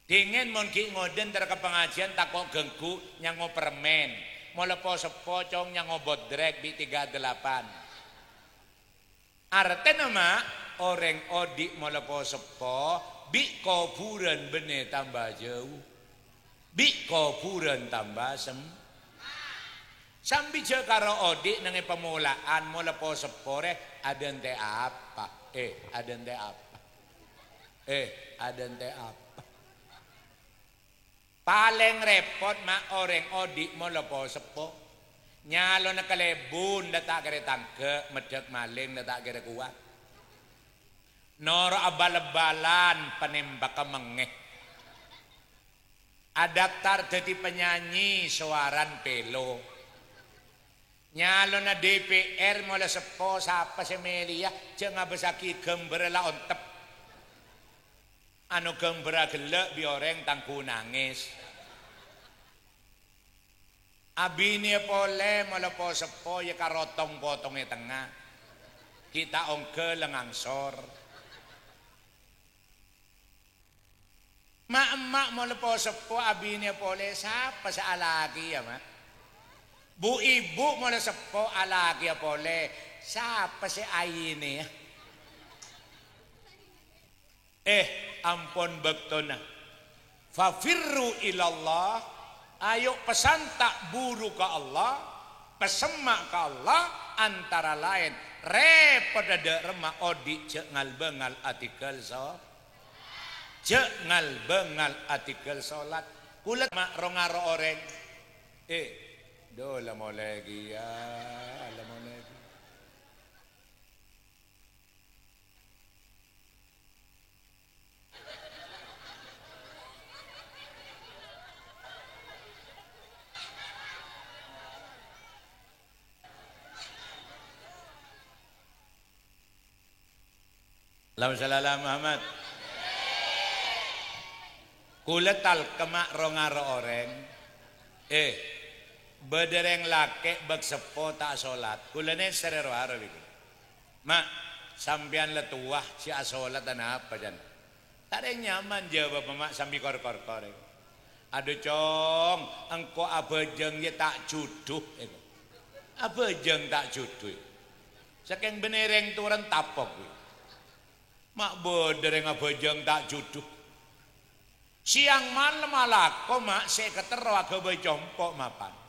Dingin mon ki ngoden ter ke pengajian tak kok gengku nyango permen. Mau lepo sepocong nyango bodrek bi 38. Artinya mak orang odik mau lepo sepo bi kuburan bene tambah jauh. Bi kuburan tambah sambil je karo odik nange pemulaan mula po sepore ada ente apa ada ente apa ada ente apa paling repot mak orang odik mula po sepo nyalo na kalebun data kere tangke medek maling data kere kuat noro abal-balan penembak kemengeh adaptar jadi penyanyi suaran pelo nyalo na DPR mula sepo sapa semelia jangan besaki gember la ontep anu gembera gelek bioreng tangku nangis abini pole mula po sepo ya karotong potongnya tengah kita ongke lengangsor mak mula po sepo abini pole sapa sa alagi ya mak bu ibu mula sepo alagi ya pole siapa si ayini ya ampun bektona fafirru ilallah ayo pesan tak buru ke Allah pesemak ke Allah antara lain repot ada remah odi cengal bengal artikel so cengal bengal artikel solat kulit mak rongaro oreng dola mau lagi ya mau lagi Allahumma Muhammad kuletal kemak rongaro oreng bedereng lake bag sepo tak solat kulene serero haro biku mak sambian letuah si asolat dan apa jan tak ada nyaman jawab mak sambil kor aduh cong engko abejeng ya tak juduh abejeng tak juduh saking benereng turun tapok mak bedereng abejeng tak juduh siang malam alako mak saya ketero aga bejongpok mapan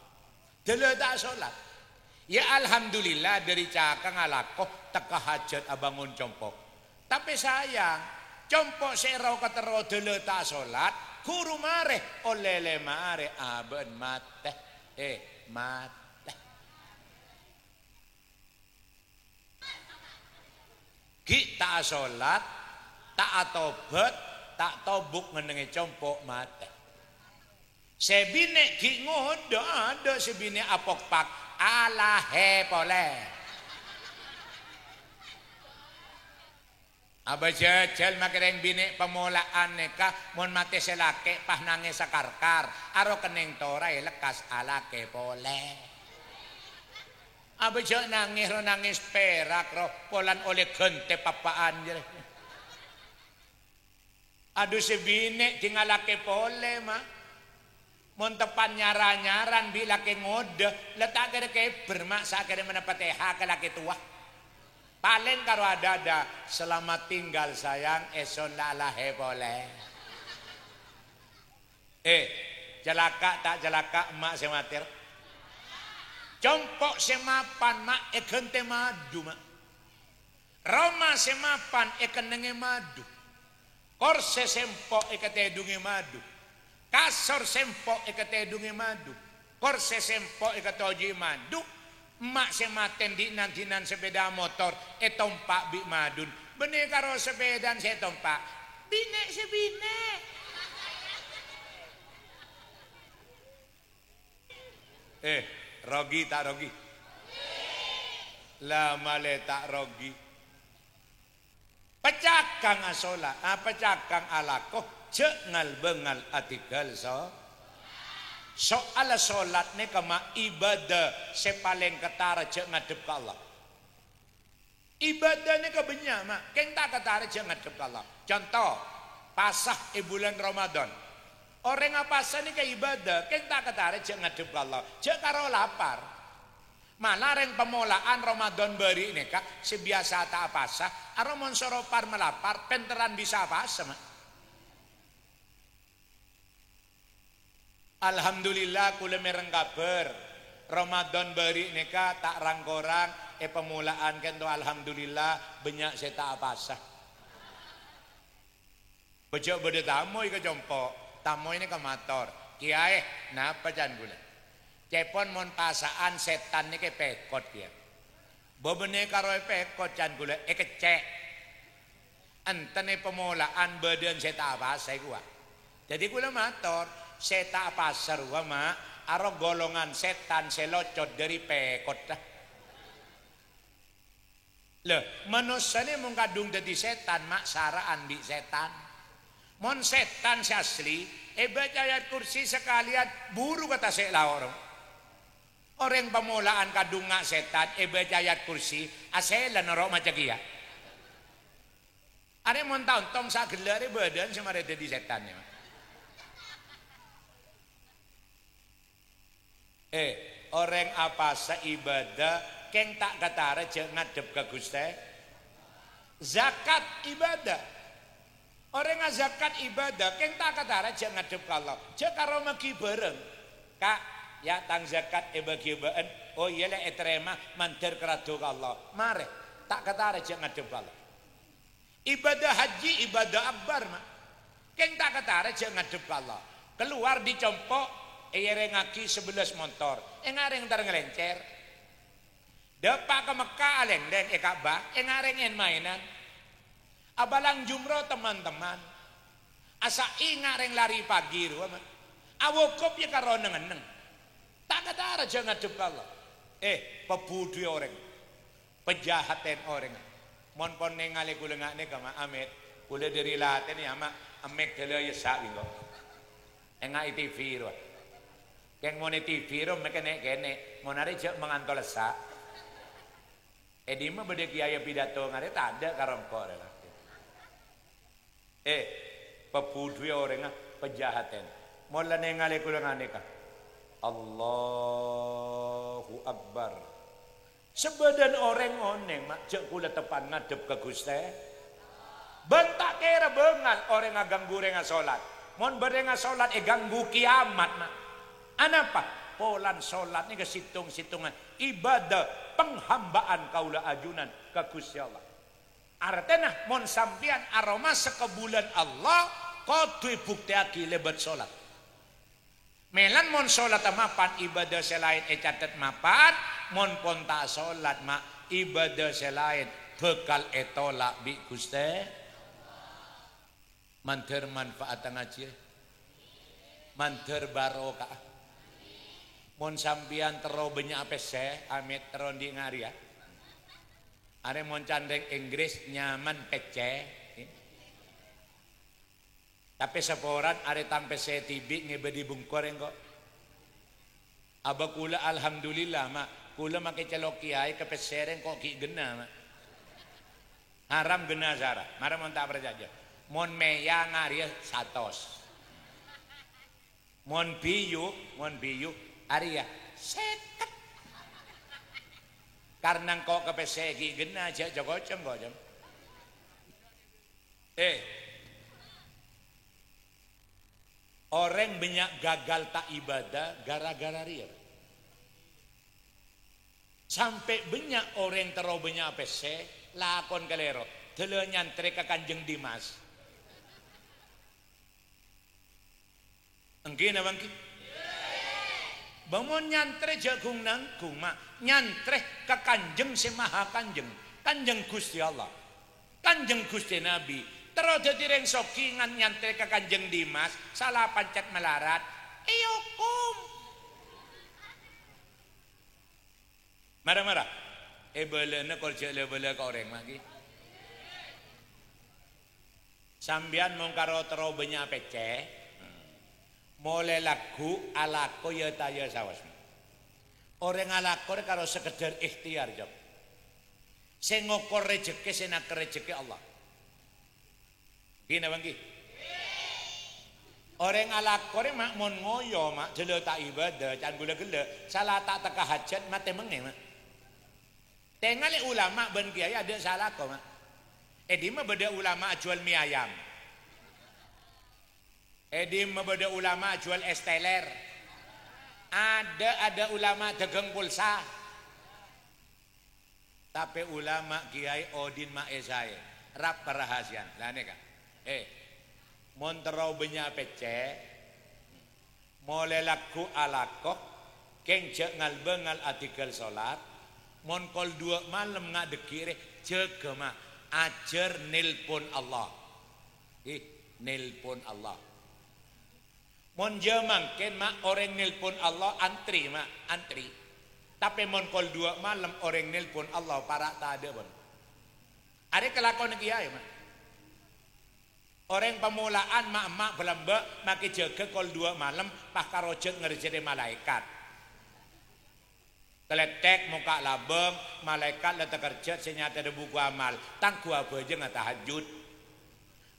dulu tak sholat ya alhamdulillah dari cakang alako teka hajat abangun compok tapi sayang compok serau ketero dulu tak sholat guru mare olele mare aben mate mate kita sholat tak atobat tak tobuk ngenenge compok mate sebine ki ngodo ada sebine apok pak ala he pole aba jajal makereng bine pemulaan neka mon mate selake pah nangis sakarkar aro keneng torai lekas ala ke pole aba jajal nangis perak ro polan oleh gente papaan jere aduh sebine tinggal lake pole mah montepan nyaran bila ke ngode letak kere keber mak sakere mendapat hak laki tua paling karo ada selamat tinggal sayang eson lalahe boleh celaka tak celaka emak sematir compok semapan mak ekente madu mak Roma semapan ekenenge madu korse sempok eketedungi madu kasor sempok eketedungi madu korse sempok eketoji madu emak sematen di nantinan sepeda motor tompak bi madun benih karo sepedan saya tompak bine sebine rogi tak rogi lama le tak rogi pecakang asola pecakang alakoh cengal bengal artikel soal solat ni kama ibadah sepaling ketara cek ngadep ke Allah ibadah ni kebenya mak keng tak ketara cek ngadep ke Allah contoh pasah bulan Ramadan orang apa ni ke ibadah keng tak ketara cek ngadep ke Allah cek karo lapar malah reng pemulaan Ramadan beri ini kak sebiasa tak pasah aromon soropar melapar penteran bisa pasah mak Alhamdulillah kula mereng kabar Ramadan beri neka tak rangkorang pemulaan kan to alhamdulillah banyak saya tak apasah. Bocok beda tamu ke jompo, tamu ini ke motor. Kiai, napa jan gula? Cepon mon pasaan setan ni ke pekot dia. Bobene karo pekot jan gula kecek. Antene pemulaan badan saya tak apasah gua. Jadi gula motor, saya tak apasah gua mak. Aro golongan setan selocot dari pekot dah. Loh, manusia ni mengkadung jadi setan mak saraan di setan. Mon setan si asli, baca ayat kursi sekalian buru kata saya orang. Orang pemulaan kadung ngak setan, baca ayat kursi, asela norok macam kia. Ada mon tahun tong sak gelar badan sama ada di setannya. Orang apa seibadah keng tak katara je ngadep ke Gusti. Zakat ibadah. Orang zakat ibadah keng tak katara je ngadep ke Allah. Je karo magi bareng. Kak, ya tang zakat bagi baen. Oh iya le terima mantir kerado ke Allah. Mare, tak katara je ngadep ke Allah. Ibadah haji ibadah akbar mah. Keng tak katara je ngadep ke Allah. Keluar dicompok ngaki 11 motor, ngareng ntar ngelencer. Depak ke Mekah aleng dan Ka'bah, ngareng mainan. Abalang jumroh teman-teman. Asa ngareng lari pagi ruang. Awokop ya karo neng. Tak ada aja ngadep Allah. Pebudu orang. Pejahaten orang. Mon pon ningali kula ngane kama Amet, kula dari laten ya ama amek dele ya sawi kok. Engai TV ruang. Yang mau TV rom mereka kene mau nari cek mengantol lesak. Di mah beda kiai pidato ngare tak ada karompo lah. Pepudu orang pejahaten. Mola nengale kula ngane ka. Allahu Akbar. Sebadan orang oneng mak cek kula tepan ngadep ke Gusti. Bentak kira bengal orang ngaganggu renga salat. Mon berenga salat ganggu kiamat mak. Anapa? Polan solat ni kesitung-situngan ibadah penghambaan kaula ajunan ke Gusti Allah. Artinya mon sampian aroma sekebulan Allah kudu buktiake lebat solat. Melan mon solat mapan ibadah selain catet mapan, mon ponta solat mak ibadah selain bekal etolak bi Gusti. Manter manfaat ngaji. Manter barokah. Mon sampian tero banyak apa se, amit tero di ngaria. Are mon candeng Inggris nyaman pece. Tapi seporan are tampe se tibi ngebedi bungkoreng kok. Aba kula alhamdulillah mak, kula make celok kiai ke pesereng kok ki gena mak. Haram gena zara, mara mon tak berjaja. Mon meya ngaria satos. Mon biyu Arya seket karena kok kepesegi gena aja jogocem gocem. Orang banyak gagal tak ibadah gara-gara ria. Sampai banyak orang terlalu banyak pese lakon kalero tele nyantre ke Kanjeng Dimas. Engkin abang ki? Bangun nyantre jagung nangkung mak nyantre ke Kanjeng si Maha Kanjeng Kanjeng Gusti Allah Kanjeng Gusti Nabi terus jadi reng sokingan nyantre ke Kanjeng Dimas salah pancet melarat hukum marah-marah belena kolcek lebele ke orang lagi sambian mongkaro terlalu banyak peceh mulai lagu alako ya taya sawas. Orang alako karo sekedar ikhtiar job. Saya ngokor rezeki, saya nak rezeki Allah. Gini bangki. Orang alako mak mon ngoyo mak jelo tak ibadah, jangan gula-gula. Salah tak teka hajat mate menge mak. Tengali ulama ben kiai ada salah kok mak. Di mah beda ulama jual mie ayam. Di mah beda ulama jual es teler. Ada ulama dagang pulsa. Tapi ulama kiai odin ma esai rap perahasian. Lah nih kan. Monterau benya pece. Mulai laku alakok. Keng cek ngal bengal artikel solat. Mon kol 2 malam ngak dekire cek ma ajar nelpon Allah. Nelpon Allah. Mon jamang ken mak orang nelpon Allah antri mak antri. Tapi mon kol 2 malam orang nelpon Allah para tak ada pun. Ada kelakuan kiai mak. Orang pemulaan mak belamba maki jaga kol 2 malam pak karojek ngerjede malaikat. Keletek muka labeng malaikat letak kerja senyata ada buku amal. Tangku apa aja nggak tahajud.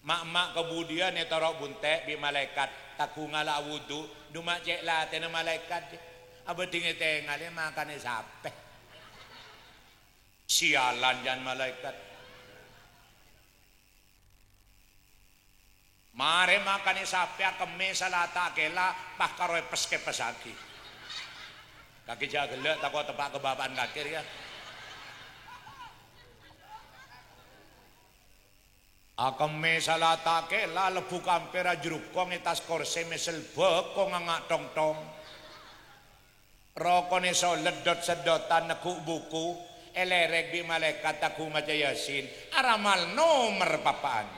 Mak kemudian ya taruh buntek di malaikat taku ngala wudu duma cek lah tena malaikat apa tinggi tengah makan sape sialan jangan malaikat mare makan sape akeme salata kela pak karoy peske pesaki kaki jagelek takut tepak kebabaan kakir ya. Akeme salatake la lebu kampera jeruk kong etas korse mesel bekong ngak tong-tong. Rokone so ledot sedotan nekuk buku elerek di malaikat aku maca yasin aramal nomor papaan.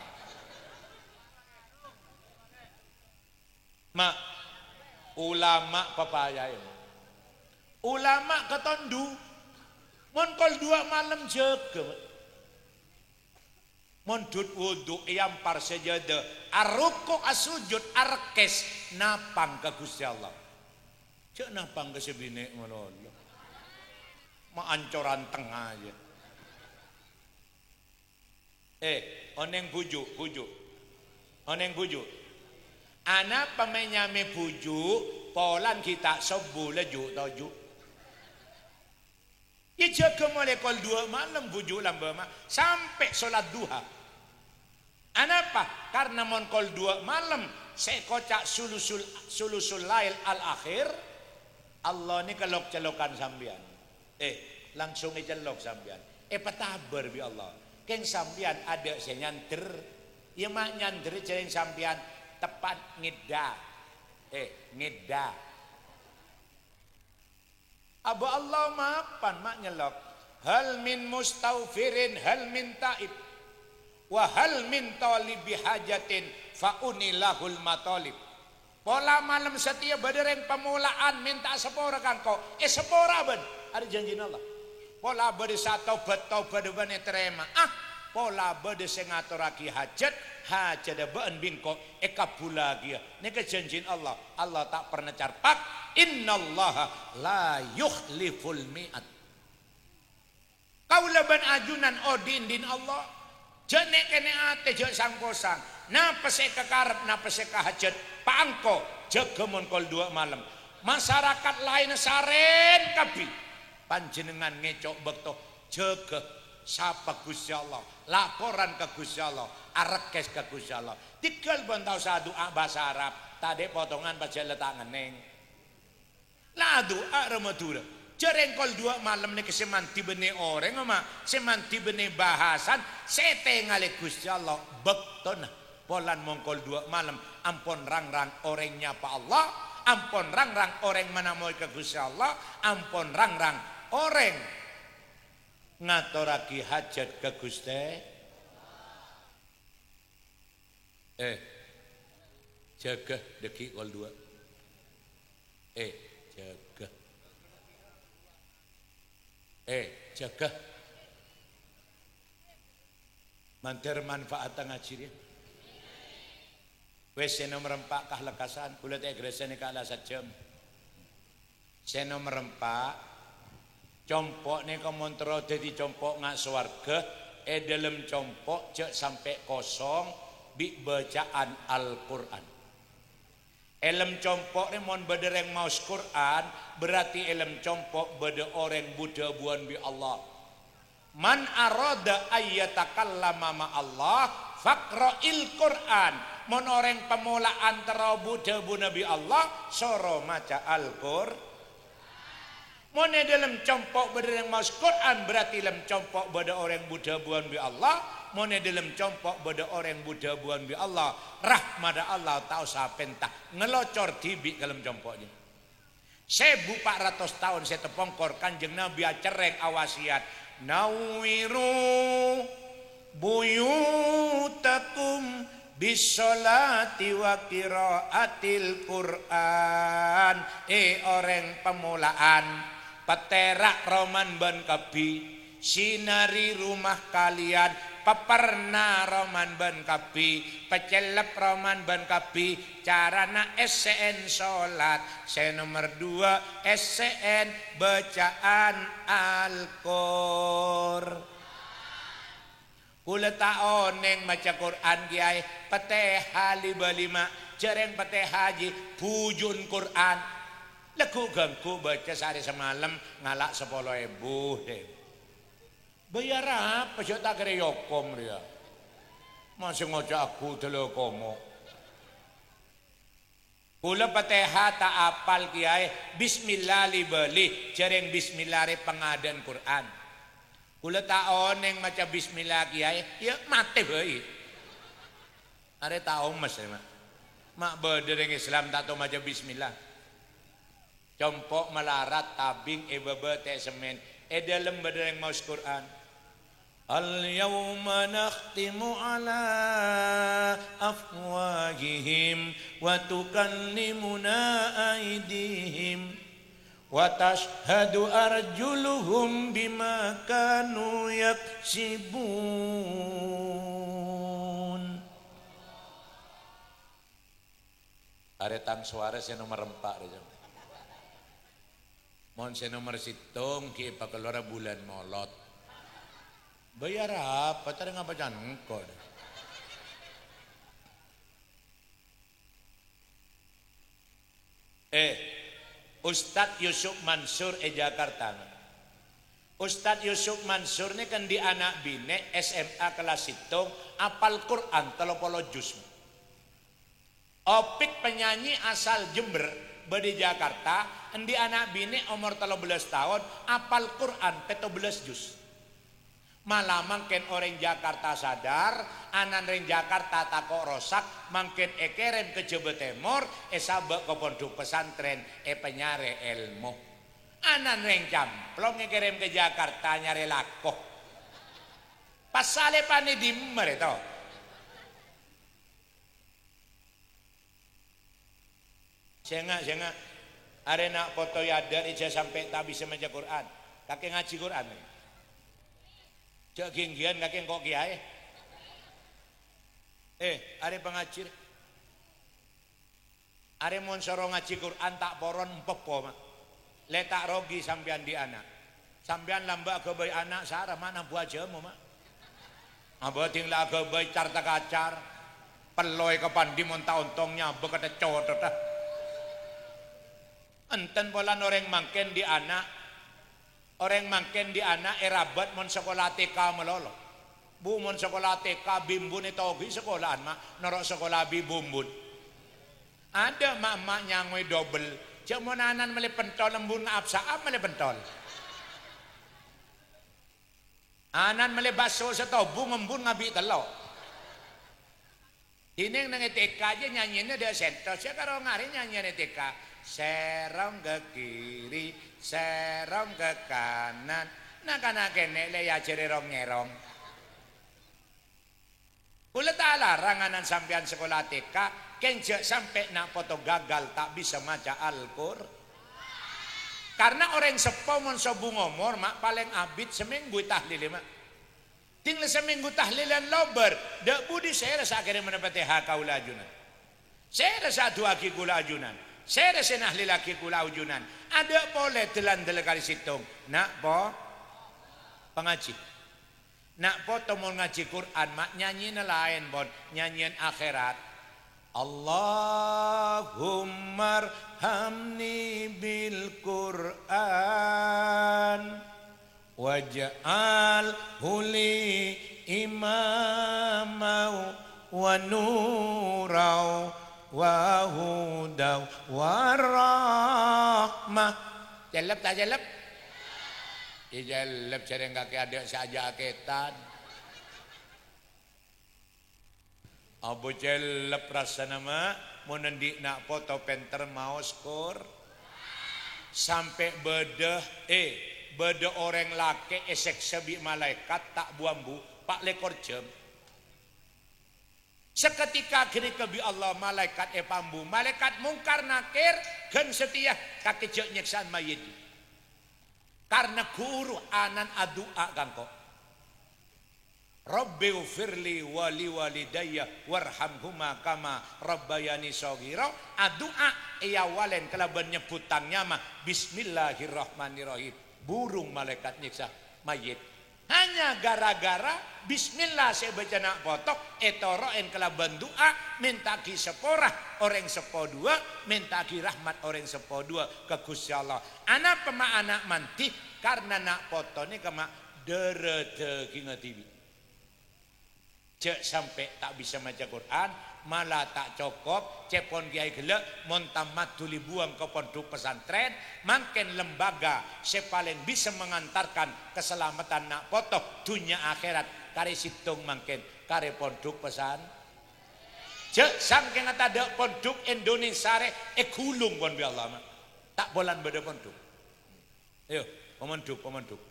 Mak ulama papaya ulama ketondu mon kol 2 malam jaga. Mondut wudu yampar sejada arruku asujud arkes napang ke Gusti Allah. Cek napang ke sebine ngono. Ma ancoran tengah aja. Oneng bujuk. Oneng bujuk. Anak pamenyame bujuk polan kita sebule juk toju. Ya jaga mulai kol 2 malam bujuk lambama sampai sholat duha. Anapa? Karena mon kol 2 malam saya kocak sulusul lail al akhir Allah ni kelok celokan sambian. Langsung celok sambian. Petaber bi Allah. Keng sambian ada saya nyanter. Ya mak nyanter cering sambian tepat ngida. Ngida. Aba Allah mapan mak nyelok. Hal min mustaufirin hal min taib. Wa hal min talibi hajatin faunilahul matalib. Pola malam setia badereng pemulaan minta sepora kangko. Sepora ben ada janji Allah. Pola bade taubat ben terima. Pola bade sengaturaki hajat ben bingko kabulagi. Nika janji Allah. Allah tak pernah carpak. Innallaha la yukhliful mi'at. Kaula ban ajunan odin din Allah. Jane kene ate jek sangkosang. Napa se kekarep napa se kahajat pangko jegemon kol 2 malam. Masyarakat lain saren kabi. Panjenengan ngecok bekto jege sapa Gusti Allah. Laporan ke Gusti Allah, arekes ke Gusti Allah. Tinggal bantau sadu bahasa Arab. Tadi potongan baca letak ngeneng. La doa Ramadura. Jerengkol 2 malam ni kesemanti bene orang ama semanti bene bahasan sete ngale Gusti Allah bektona polan mongkol 2 malam ampon rang-rang orangnya pa Allah ampon rang-rang orang manamoy ke Gusti Allah ampon rang-rang orang ngaturaki hajat ke Gusti jaga deki kol 2 jaga manter manfaat ngajir ya wes seno merempak kah lekasan kula teh gresene ka ala sajam seno merempak compok ne kemontro dadi compok ngak swarga dalam compok cek sampai kosong bi bacaan Al-Qur'an. Elem compok ni mon bedereng maus Quran berarti elem compok bede orang Buddha buan bi Allah. Man arada ayyatakallama ma Allah faqra'il Quran. mon orang pemulaan terobu debu Nabi Allah soro maca Al-Qur. Mon dalam compok beda yang maus Quran berarti dalam compok beda orang Buddha buan bi Allah. Mon dalam compok beda orang Buddha buan bi Allah. Rahmat Allah tahu sapentah ngelocor tibi dalam compoknya. 1400 tahun saya tepongkor Kanjeng Nabi acereng awasiat nawiru buyutakum bisolati wa qiraatil Quran. Orang pemulaan peterak roman ban kabi sinari rumah kalian peperna roman ban kabi pecelep roman ban kabi carana SCN salat saya nomor 2 SCN bacaan Al-Qur. Kula taoneng maca Quran kiai peteh hali balima jereng peteh haji pujun Quran leku gangku baca sehari semalam ngalak 10.000 deh. Bayar apa sih tak kira yokom dia. Masih ngocak aku dulu komo. Kula Fatihah tak apal kiai bismillah li beli cereng bismillah re pengadan Quran. Kula tak oneng maca bismillah kiai ya mati bae. Are tau mas mak. Mak bedereng Islam tak tahu maca bismillah. Compok melarat tabing bebe teh semen dalam bedereng maus Quran. Al-yawma nakhtimu ala afwahihim wa tukallimuna aydihim wa tashhadu arjuluhum bima kanu yaksibun. Aretang suara saya nomor 4 mohon saya nomor situng ki pakelora bulan molot. Bayar apa? Tadi ngapa jangkau? Ustadz Yusuf Mansur Jakarta. Ustadz Yusuf Mansur ini kan di anak bine SMA kelas hitung apal Quran 30 juz. Opik penyanyi asal Jember di Jakarta di anak bine umur 13 tahun apal Quran 17 juz. Malah mangken orang Jakarta sadar anan ring Jakarta takok rosak mangken kerem ke Jawa Timur sabe ke pondok pesantren penyare ilmu anan ring camplong kerem ke Jakarta nyari lakoh pasale pane dimmer to senga arena foto yadar ija sampai tak bisa maca Quran kakek ngaji Quran cak genggian kakek kok kiai are pengajir are mon soro ngaji Quran tak poron empepo mak letak rogi sampean di anak sampean lambak ke bayi anak sarah mana buah jamu mak abating lah ke bayi carta kacar peloy ke pandi mon taontongnya bekata codot dah enten polan orang mangken di anak orang mangken di anak erabat mon sekolah TK melolo. Bu mon sekolah TK bimbun itu ogi sekolahan mak norok sekolah bibumbun. Ada mak nyangoi double. Cak mon anan mele pentol lembun absaam mele pentol. Anan mele baso setobu ngembun ngabi telok. Ini nang TK aja nyanyinya dia sentos ya karo ngari nyanyinya TK. Serong ke kiri, serong ke kanan. Nah kana kene le ya jere rong nyerong. Kula tak larang anan sampean sekolah TK, kenjek sampai nak foto gagal tak bisa maca Al-Qur. Karena orang sepo mon sobu ngomor mak paling abid seminggu tahlil mak. Tinggal seminggu tahlilan lober, dak budi saya rasa akhirnya mendapat kaula ajunan. Saya rasa dua ki kula ajunan. Saya rasa nahli laki kula ujunan. Ada boleh telan kali situng. Nak po pengaji. Nak po tomol ngaji Quran mak nyanyi lain bon nyanyian akhirat. Allahumma arhamni bil Quran waj'al huli imamau wa wa nurau wa hudau wa rahmah. Jelep tak jelep? Ya jelep sering kaki adik saja ketan. Abu jelep rasa nama menendik nak foto penter mau skor sampai beda orang laki esek sebi malaikat tak buambu pak lekor jam. Seketika kini kebi Allah malaikat pambu malaikat mungkar nakir gen setia kaki jek nyeksaan mayit karena guru anan adua kangko Rabbi ufirli wali walidayya warhamhuma kama rabbayani shaghira. Adua iya walen kelaban nyebutangnya mah bismillahirrahmanirrahim. Burung malaikat nyiksa mayit. Hanya gara-gara bismillah saya baca nak potok etoroen kelaban doa minta ki seporah orang sepo dua minta ki rahmat orang sepo dua ke Gusti Allah. Anak pema anak manti karena nak foto ni kema derete ki ngatibi. Cek sampai tak bisa baca Quran malah tak cukup cepon kiai gelek montamat tuli buang ke pondok pesantren makin lembaga sepaling bisa mengantarkan keselamatan nak potok dunia akhirat kare situng makin kare pondok pesan cek saking ada pondok Indonesia gulung pon bi Allah tak bolan beda pondok ayo pemondok pemondok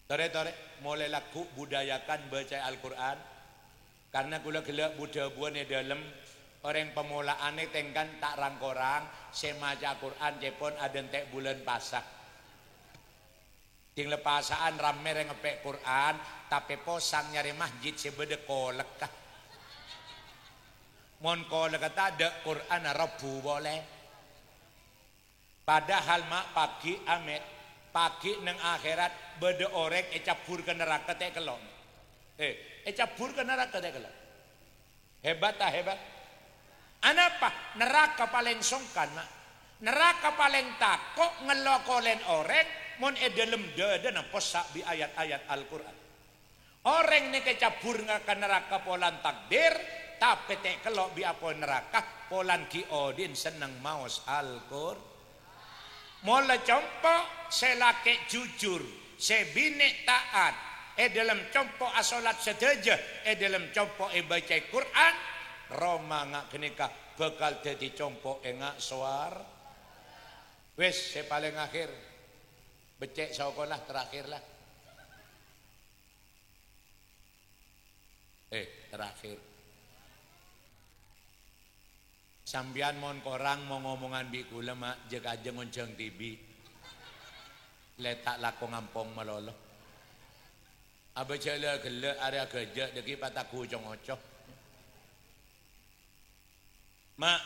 Tore-tore mulai laku budayakan baca Al-Quran karena kula gelak budak buane dalam orang pemulaane tengkan tak rangkorang semaca Quran cepon ada entek bulan pasah ting lepasaan rame ngepek Quran tapi posang nyari masjid sebede kolek kah mon kolek kata ada Quran Rabu boleh padahal mak pagi amet pagi neng akhirat beda orek cabur ke neraka teh kelong cabur ke neraka teh kelong hebat tak hebat anapa neraka paling songkan mak neraka paling takut ngelokolen orek mon dalam dada posak di ayat-ayat Al-Quran orang ni kecabur ke neraka polan takdir tapi teh kelok bi apa neraka polan kiodin seneng maos Al-Quran mulai contoh selake jujur sebine taat dalam contoh asolat sedaja dalam contoh baca Quran Roma ngak kenika bakal jadi contoh ngak suar wes saya paling akhir becek sekolah terakhir lah terakhir sambian mon korang mau ngomongan bi kula mak jek aja ngonceng TV letak lako ngampong malolo aba cela gele area kerja deki pataku congocok mak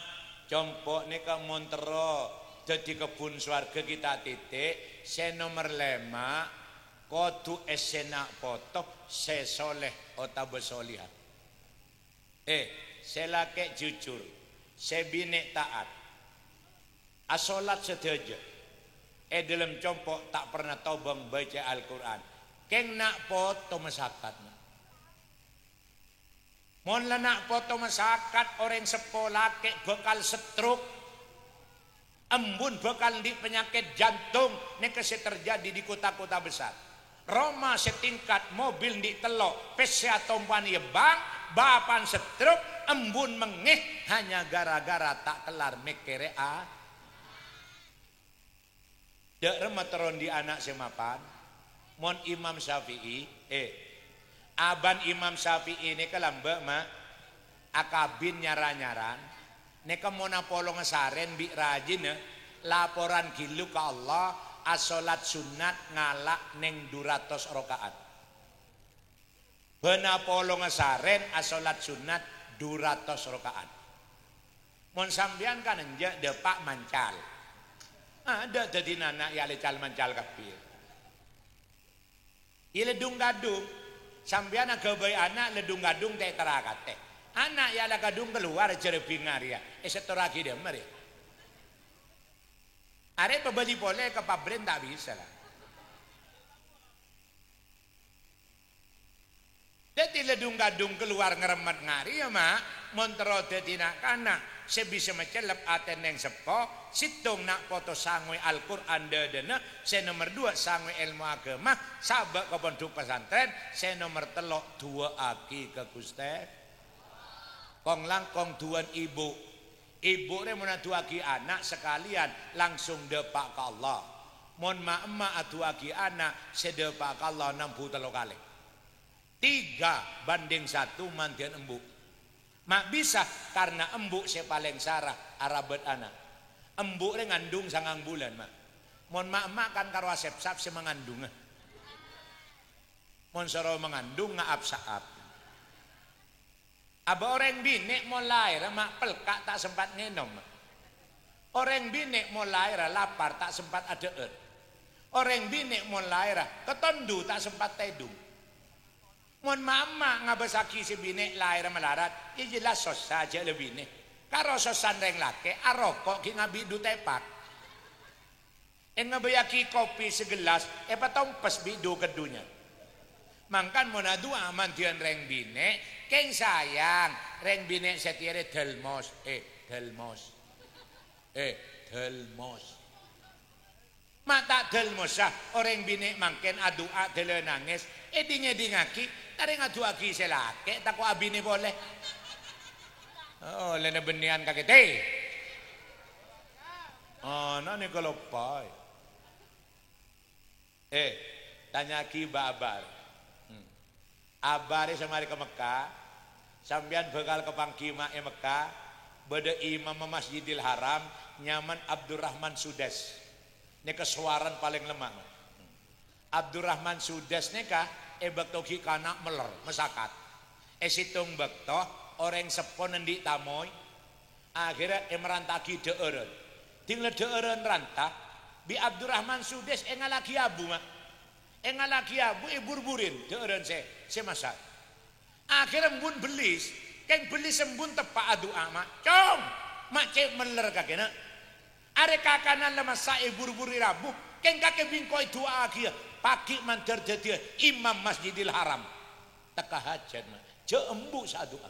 compok ni ka montero jadi kebun swarga kita titik se nomor 5 kodu esena potok se soleh ota besolihah selake jujur sebine taat asolat sedaja dalam compok tak pernah tobang baca Al-Quran keng nak foto masyarakat mon la nak foto masyarakat orang sekolah kek bakal stroke embun bakal di penyakit jantung ini kasih terjadi di kota-kota besar Roma setingkat mobil di telok pesi atau bang bapan stroke embun mengeh hanya gara-gara tak kelar mikire dek remeteron di anak semapan mon Imam Syafi'i aban Imam Syafi'i ini kelambak mak akabin nyaran-nyaran neka mona polong saren bi rajin laporan gilu ke Allah asolat sunat ngalak neng 200 rakaat bena polong saren asolat sunat 200 rakaat mon sambian kan enjak depak mancal ada jadi anak ya lecal mancal kapir ya ledung gadung sambian agabai anak ledung gadung teh terakate anak ya la gadung keluar jerebingar ya setoraki dia mari are pebeli boleh ke pabrik tak bisa lah Dadi ledung gadung keluar ngeremet ngari ya mak. Montero dadi nak kana sebisa mecelep aten yang sepo situng nak foto sangwe Al-Quran dedena se nomor 2 sangwe ilmu agama sabak ke pondok pesantren se nomor 3 dua aki ke Gusti kong langkong tuan ibu re muna dua aki anak sekalian langsung depak ke Allah mon ma emak atu aki anak sedepak ke Allah 63 kali 3 banding 1 mandian embuk. Mak bisa karena embuk saya paling sarah arabet anak. Embuk re ngandung sangang bulan mak. Mon mak kan karo asep-sap se mengandung. Mon soro mengandung ngaap saap. Aba orang bini mau lahir mak pelkak tak sempat ngenom. Orang bini mau lahir lapar tak sempat ada. Orang bini mau lahir ketondu tak sempat tedung. Mon mama ngabesaki si bini lahir melarat, ya jelas sos saja lebih nih. Karo sosan reng lake, arokok ki ngabidu tepak. Ngabayaki kopi segelas, patompes bidu kedunya. Mangkan mona dua mantian reng bini, keng sayang, reng bini setiare delmos. Mata delmos orang bini mangken adua dele nangis, dingaki. Taring adu agi selake tak ko abine boleh. Oh, lene benian kakete. Oh, nani kelopai. Tanya ki babar. Abare semari ke Mekah, sambian bekal ke Pangkima Mekah, beda imam Masjidil Haram, nyaman Abdurrahman Sudes. Ini kesuaran paling lemah. Abdurrahman Sudes nika bekto ki kana meler mesakat situng bekto orang sepon endi tamoy akhirnya merantaki deeureun ting deeureun rantah bi Abdurrahman Sudes ngalaki abu mak ngalaki abu burburin deeureun se masak akhirnya embun belis keng belis embun tepak adu mak cong mak cek meler kakena are kakanan lemas sae burburi rabu keng kake bingkoi dua akhir pagi mantar jadi imam Masjidil Haram teka hajat mah jembu sadua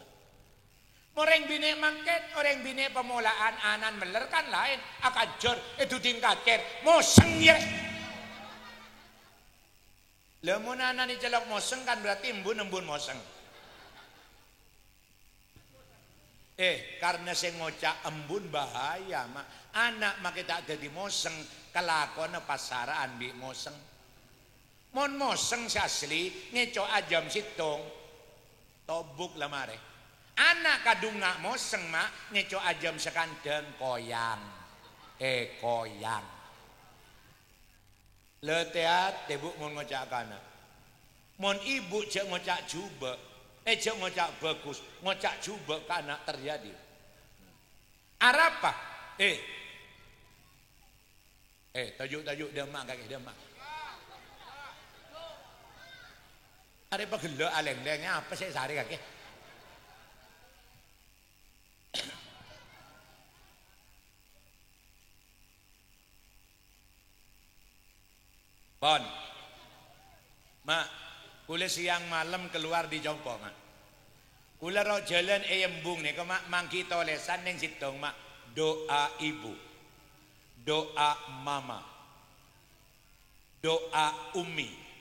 orang bini mangket orang bini pemulaan anan meler kan lain akan jor itu tingkat ker moseng ya lemun anan dicelok moseng kan berarti embun moseng karena saya ngocak embun bahaya mak anak mak kita jadi moseng kelakon pasaraan bi moseng mon moseng asli ngeco ajam situng tobuk lamare anak kadung nak moseng mak ngeco ajam sekandeng koyang koyang leteat tebuk mon ngocak kana mon ibu cek ngocak jubek cek ngocak bagus ngocak jubek kana terjadi arapa tajuk demak kakek demak ada pegelo aleng-lengnya apa sih sehari kaki? Bon, mak, kula siang malam keluar di Jongko mak. Kula ro jalan embung nih, mak mangki tolesan neng situng mak doa ibu, doa mama, doa umi.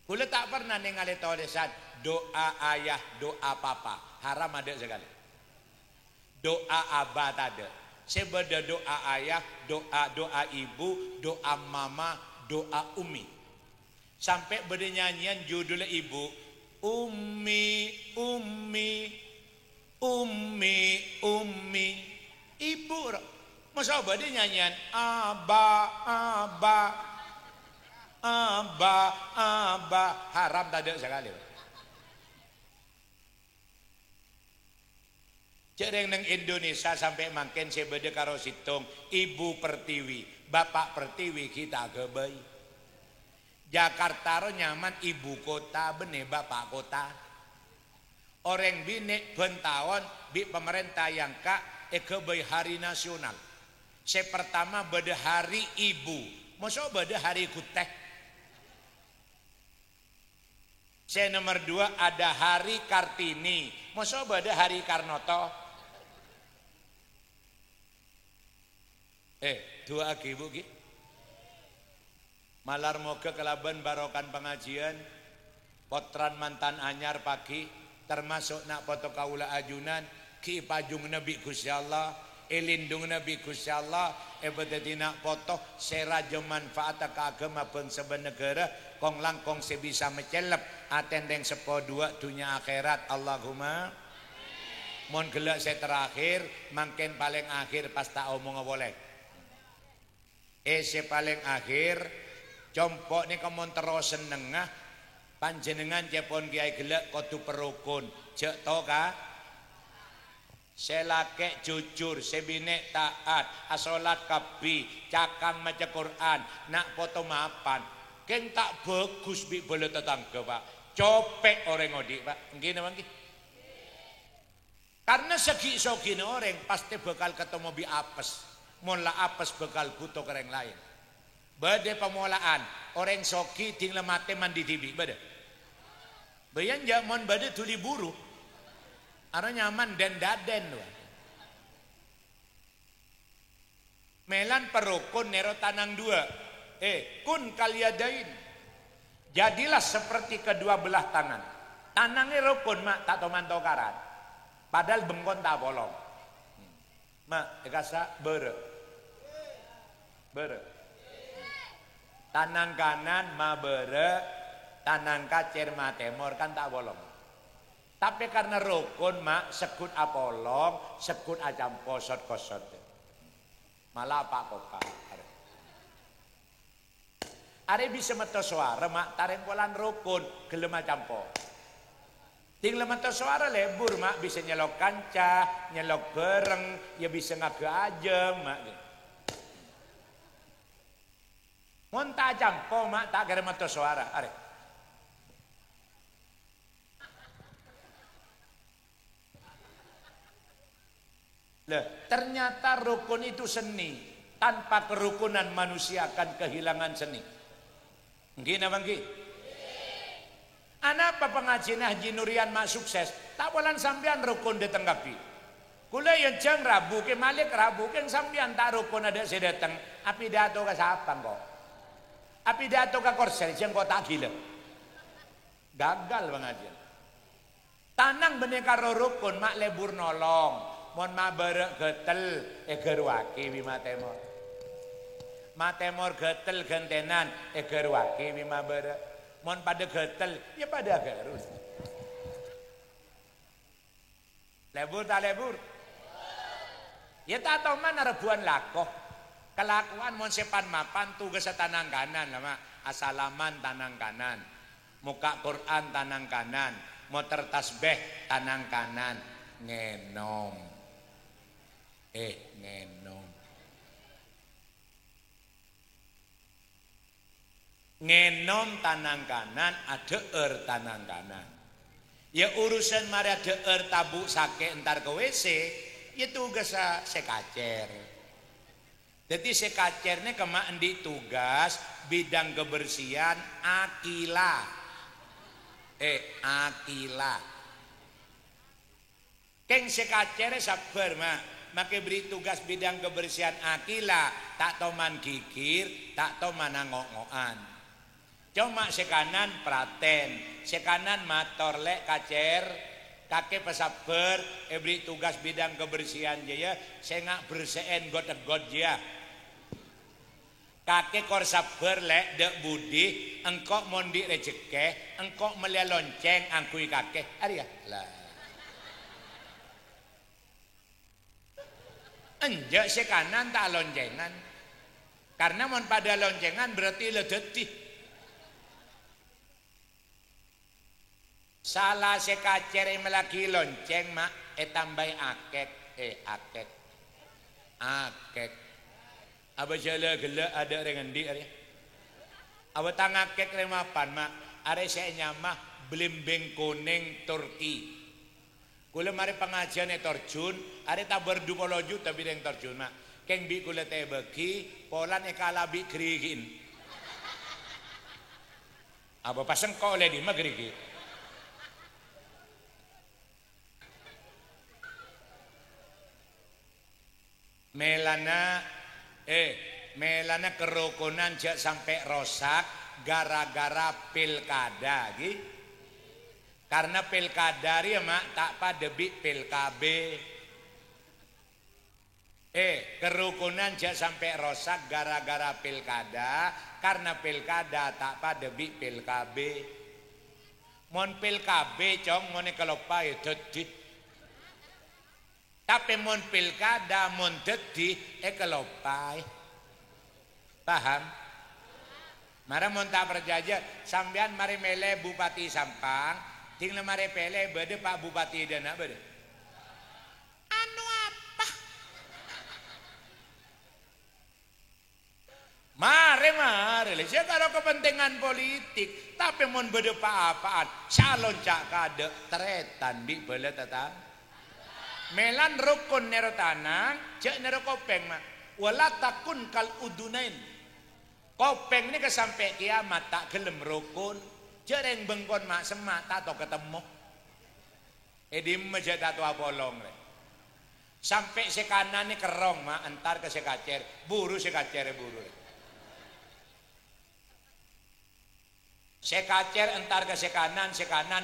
Kula tak pernah ningali tulisan doa ayah, doa papa. Haram ada sekali. Doa abah ada. Sebeda doa ayah, doa ibu, doa mama, doa umi. Sampai beda nyanyian judulnya ibu. Ummi. Ibu. Masa beda nyanyian abah. Haram tak ada sekali. Cereng neng Indonesia sampai makin sebeda karo situng ibu pertiwi, bapak pertiwi kita gebay. Jakarta ro nyaman ibu kota bene bapak kota. Orang bine bentawon bi pemerintah yang kak gebay hari nasional. Pertama beda hari ibu, masa beda hari kutek. Saya nomor 2 ada Hari Kartini. Masa ada Hari Karnoto? Dua lagi ibu ki. Malar moga kelaban barokan pengajian. Potran mantan anyar pagi. Termasuk nak foto kaula ajunan. Ki pajung Nabi Gusti Allah. Lindung Nabi Gusti Allah. Ebedati nak foto. Seraja manfaat ke agama bangsa negara. Kong langkong sebisa mecelep. Atendeng sepo dua dunia akhirat. Allahumma. Mohon gelak saya terakhir. Makin paling akhir pas tak omong boleh. Saya paling akhir. Compok ni kamu terus senengah. Panjenengan cepon kiai gelak kudu perukun. Cek tau kah? Saya laki jujur, saya binek taat, asolat kabi, cakang maca Quran, nak foto mapan. Keng tak bagus bi boleh tetangga pak. Copek orang ngodik pak. Gini bang. Karena segi orang pasti bakal ketemu bi apes. Mula apes bakal butuh ke orang lain. Bade pemulaan orang soki tinggal mate mandi tibi. Bade. Bayan jamon bade tuli buru. Ara nyaman dan daden. Melan perukun nero tanang 2. Kun kaliadain. Jadilah seperti kedua belah tangan. Tanangnya rukun mak tak mantau karat. Padahal bengkon tak bolong. Mak ekasa bere. Tanang kanan ma bere, tanang kacer ma temor kan tak bolong. Tapi karena rukun mak sekut apolong, sekut ajam kosot. Malah apa koka. Are bisa meto suara mak tarengkolan rukun gelem macam po. Tinggal meto suara lebur mak bisa nyelok kanca, nyelok bereng, ya bisa ngaga ajem mak. Monta jampo mak tak kira meto suara. Are. Ternyata rukun itu seni. Tanpa kerukunan manusia akan kehilangan seni. Gini bangki. Anapa pengajian Haji Nurian mak sukses? Tak bolan sampean rukun ditenggapi. Kula yang jeng Rabu ke Malik Rabu ke sampean tak rukun ada saya datang. Api dato ke siapa kok? Api dato ke korsel jeng kok tak gila. Gagal pengajian. Tanang benih karo rukun mak lebur nolong. Mon ma berek getel gerwaki bima temor. Ma temor getel gentenan gerwaki bima berek. Mon pada getel ya pada gerus. Lebur tak lebur. Ya tak tahu mana rebuan lakoh. Kelakuan mon sepan mapan tugas tanang kanan lama. Asalaman tanang kanan. Muka Quran tanang kanan. Motor tasbih tanang kanan. Ngenom. Ngenom. Ngenom tanang kanan, ada tanang kanan. Ya urusan mari ada tabu sake entar ke WC, ya tugas sekacer. Jadi sekacernya kemak endi tugas bidang kebersihan akila. Akila. Keng sekacernya sabar mak. Maka beri tugas bidang kebersihan akila. Tak toman gigir, tak toman ngok-ngokan. Cuma sekanan praten, sekanan mator lek kacer, kakek pesaber, beri tugas bidang kebersihan jaya, saya ngak bersihin god dia. Kakek kor saber lek dek budi, engkok mondi rejeke, engkok melia lonceng angkui kakek, ya lah. Enjak sekanan tak loncengan. Karena mon pada loncengan berarti ledeti. Salah sekacer yang lagi lonceng mak tambah akek akek. Akek. Apa jala gela ada dengan di area. Apa tang akek remapan mak are saya nyamah blimbing kuning Turki. Kula mari pengajian terjun, ada tak berdua juta bidang terjun mak. Keng bi kula teh bagi, polan ekalabi kerigin. Apa pasang kau ledi mak kerigi? melana kerukunan jak sampai rosak gara-gara pilkada gitu. Karena pilkada ya mak tak pada bi pilkab. Kerukunan jak sampai rosak gara-gara pilkada, karena pilkada tak pada bi pilkab. Mon pilkab cong mon kelopa ya dadi. Tapi mon pilkada mon dadi kelopa. Paham? Mara mon tak berjajah sampean mari mele Bupati Sampang, tinggal mari pele bede Pak Bupati dana bede. Anu apa? Mari saya kalau kepentingan politik, tapi mon bede apa-apaan, calon cak kade teretan bi bele tetang. Melan rukun nero tanang, cek nero kopeng mah. Wala takun kal udunain. Kopeng ini kesampai kiamat tak gelem rukun. Jereng bengkon mak semak tak tau ketemu. Edim meja tak tau bolong re. Sampai sekanan ini kerong mak entar ke sekacer, buru sekacer buru. Sekacer entar ke sekanan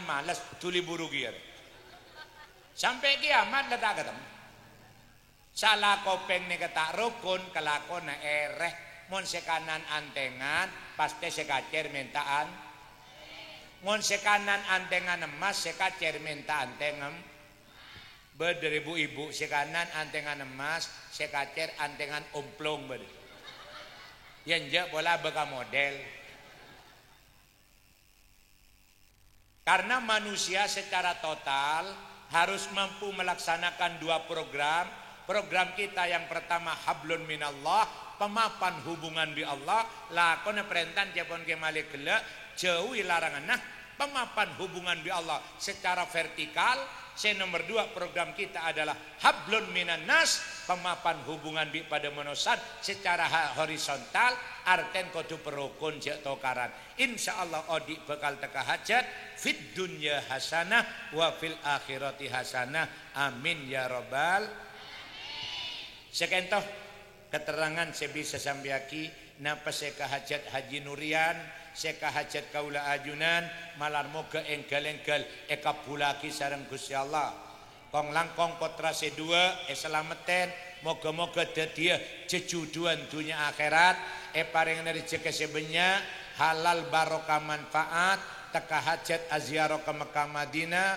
males tuli buru gier. Sampai kiamat tak ketemu. Salah kopeng ni ketak rukun kelakon na ereh mon sekanan antengan pasti sekacer mintaan. Mon sekanan antengan emas sekacer minta antengem. Beder ibu-ibu sekanan antengan emas sekacer antengan omplong beder. Yang je bola beka model. Karena manusia secara total harus mampu melaksanakan dua program. Program kita yang pertama hablun minallah, pemapan hubungan bi Allah, lakon perintah japon ke malik gelak, jauhi larangan. Nah, pemapan hubungan bi Allah secara vertikal. Nomor 2 program kita adalah hablun minan nas, pemapan hubungan bi pada manusia secara horizontal. Arten kudu perukun jak tokaran. Insyaallah odi bakal teka hajat fid dunya hasanah wa fil akhirati hasanah. Amin ya rabbal. Sekentoh keterangan saya bisa sambiaki napa saya hajat Haji Nurian, saya hajat kaula ajunan malar moga enggal-enggal eka bulaki sareng Gusti Allah. Kong langkong potra sedua selameten moga-moga dadi jejuduan dunia akhirat paring rezeki sebenya halal barokah manfaat teka hajat aziarah ke Mekah Madinah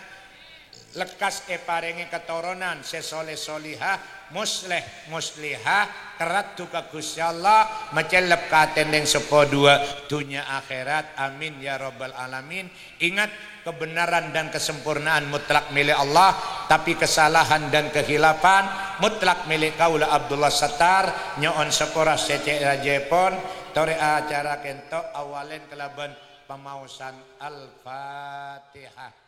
lekas paringi keturunan sesoleh solihah musleh muslihah kerat tuka Gusti Allah mecelep katendeng sepo dua dunia akhirat. Amin ya rabbal alamin. Ingat kebenaran dan kesempurnaan mutlak milik Allah, tapi kesalahan dan kehilafan mutlak milik kaula Abdullah Sattar nyoon sepora secek rajepon tore acara kentok awalen kelaban pemausan Al-Fatihah.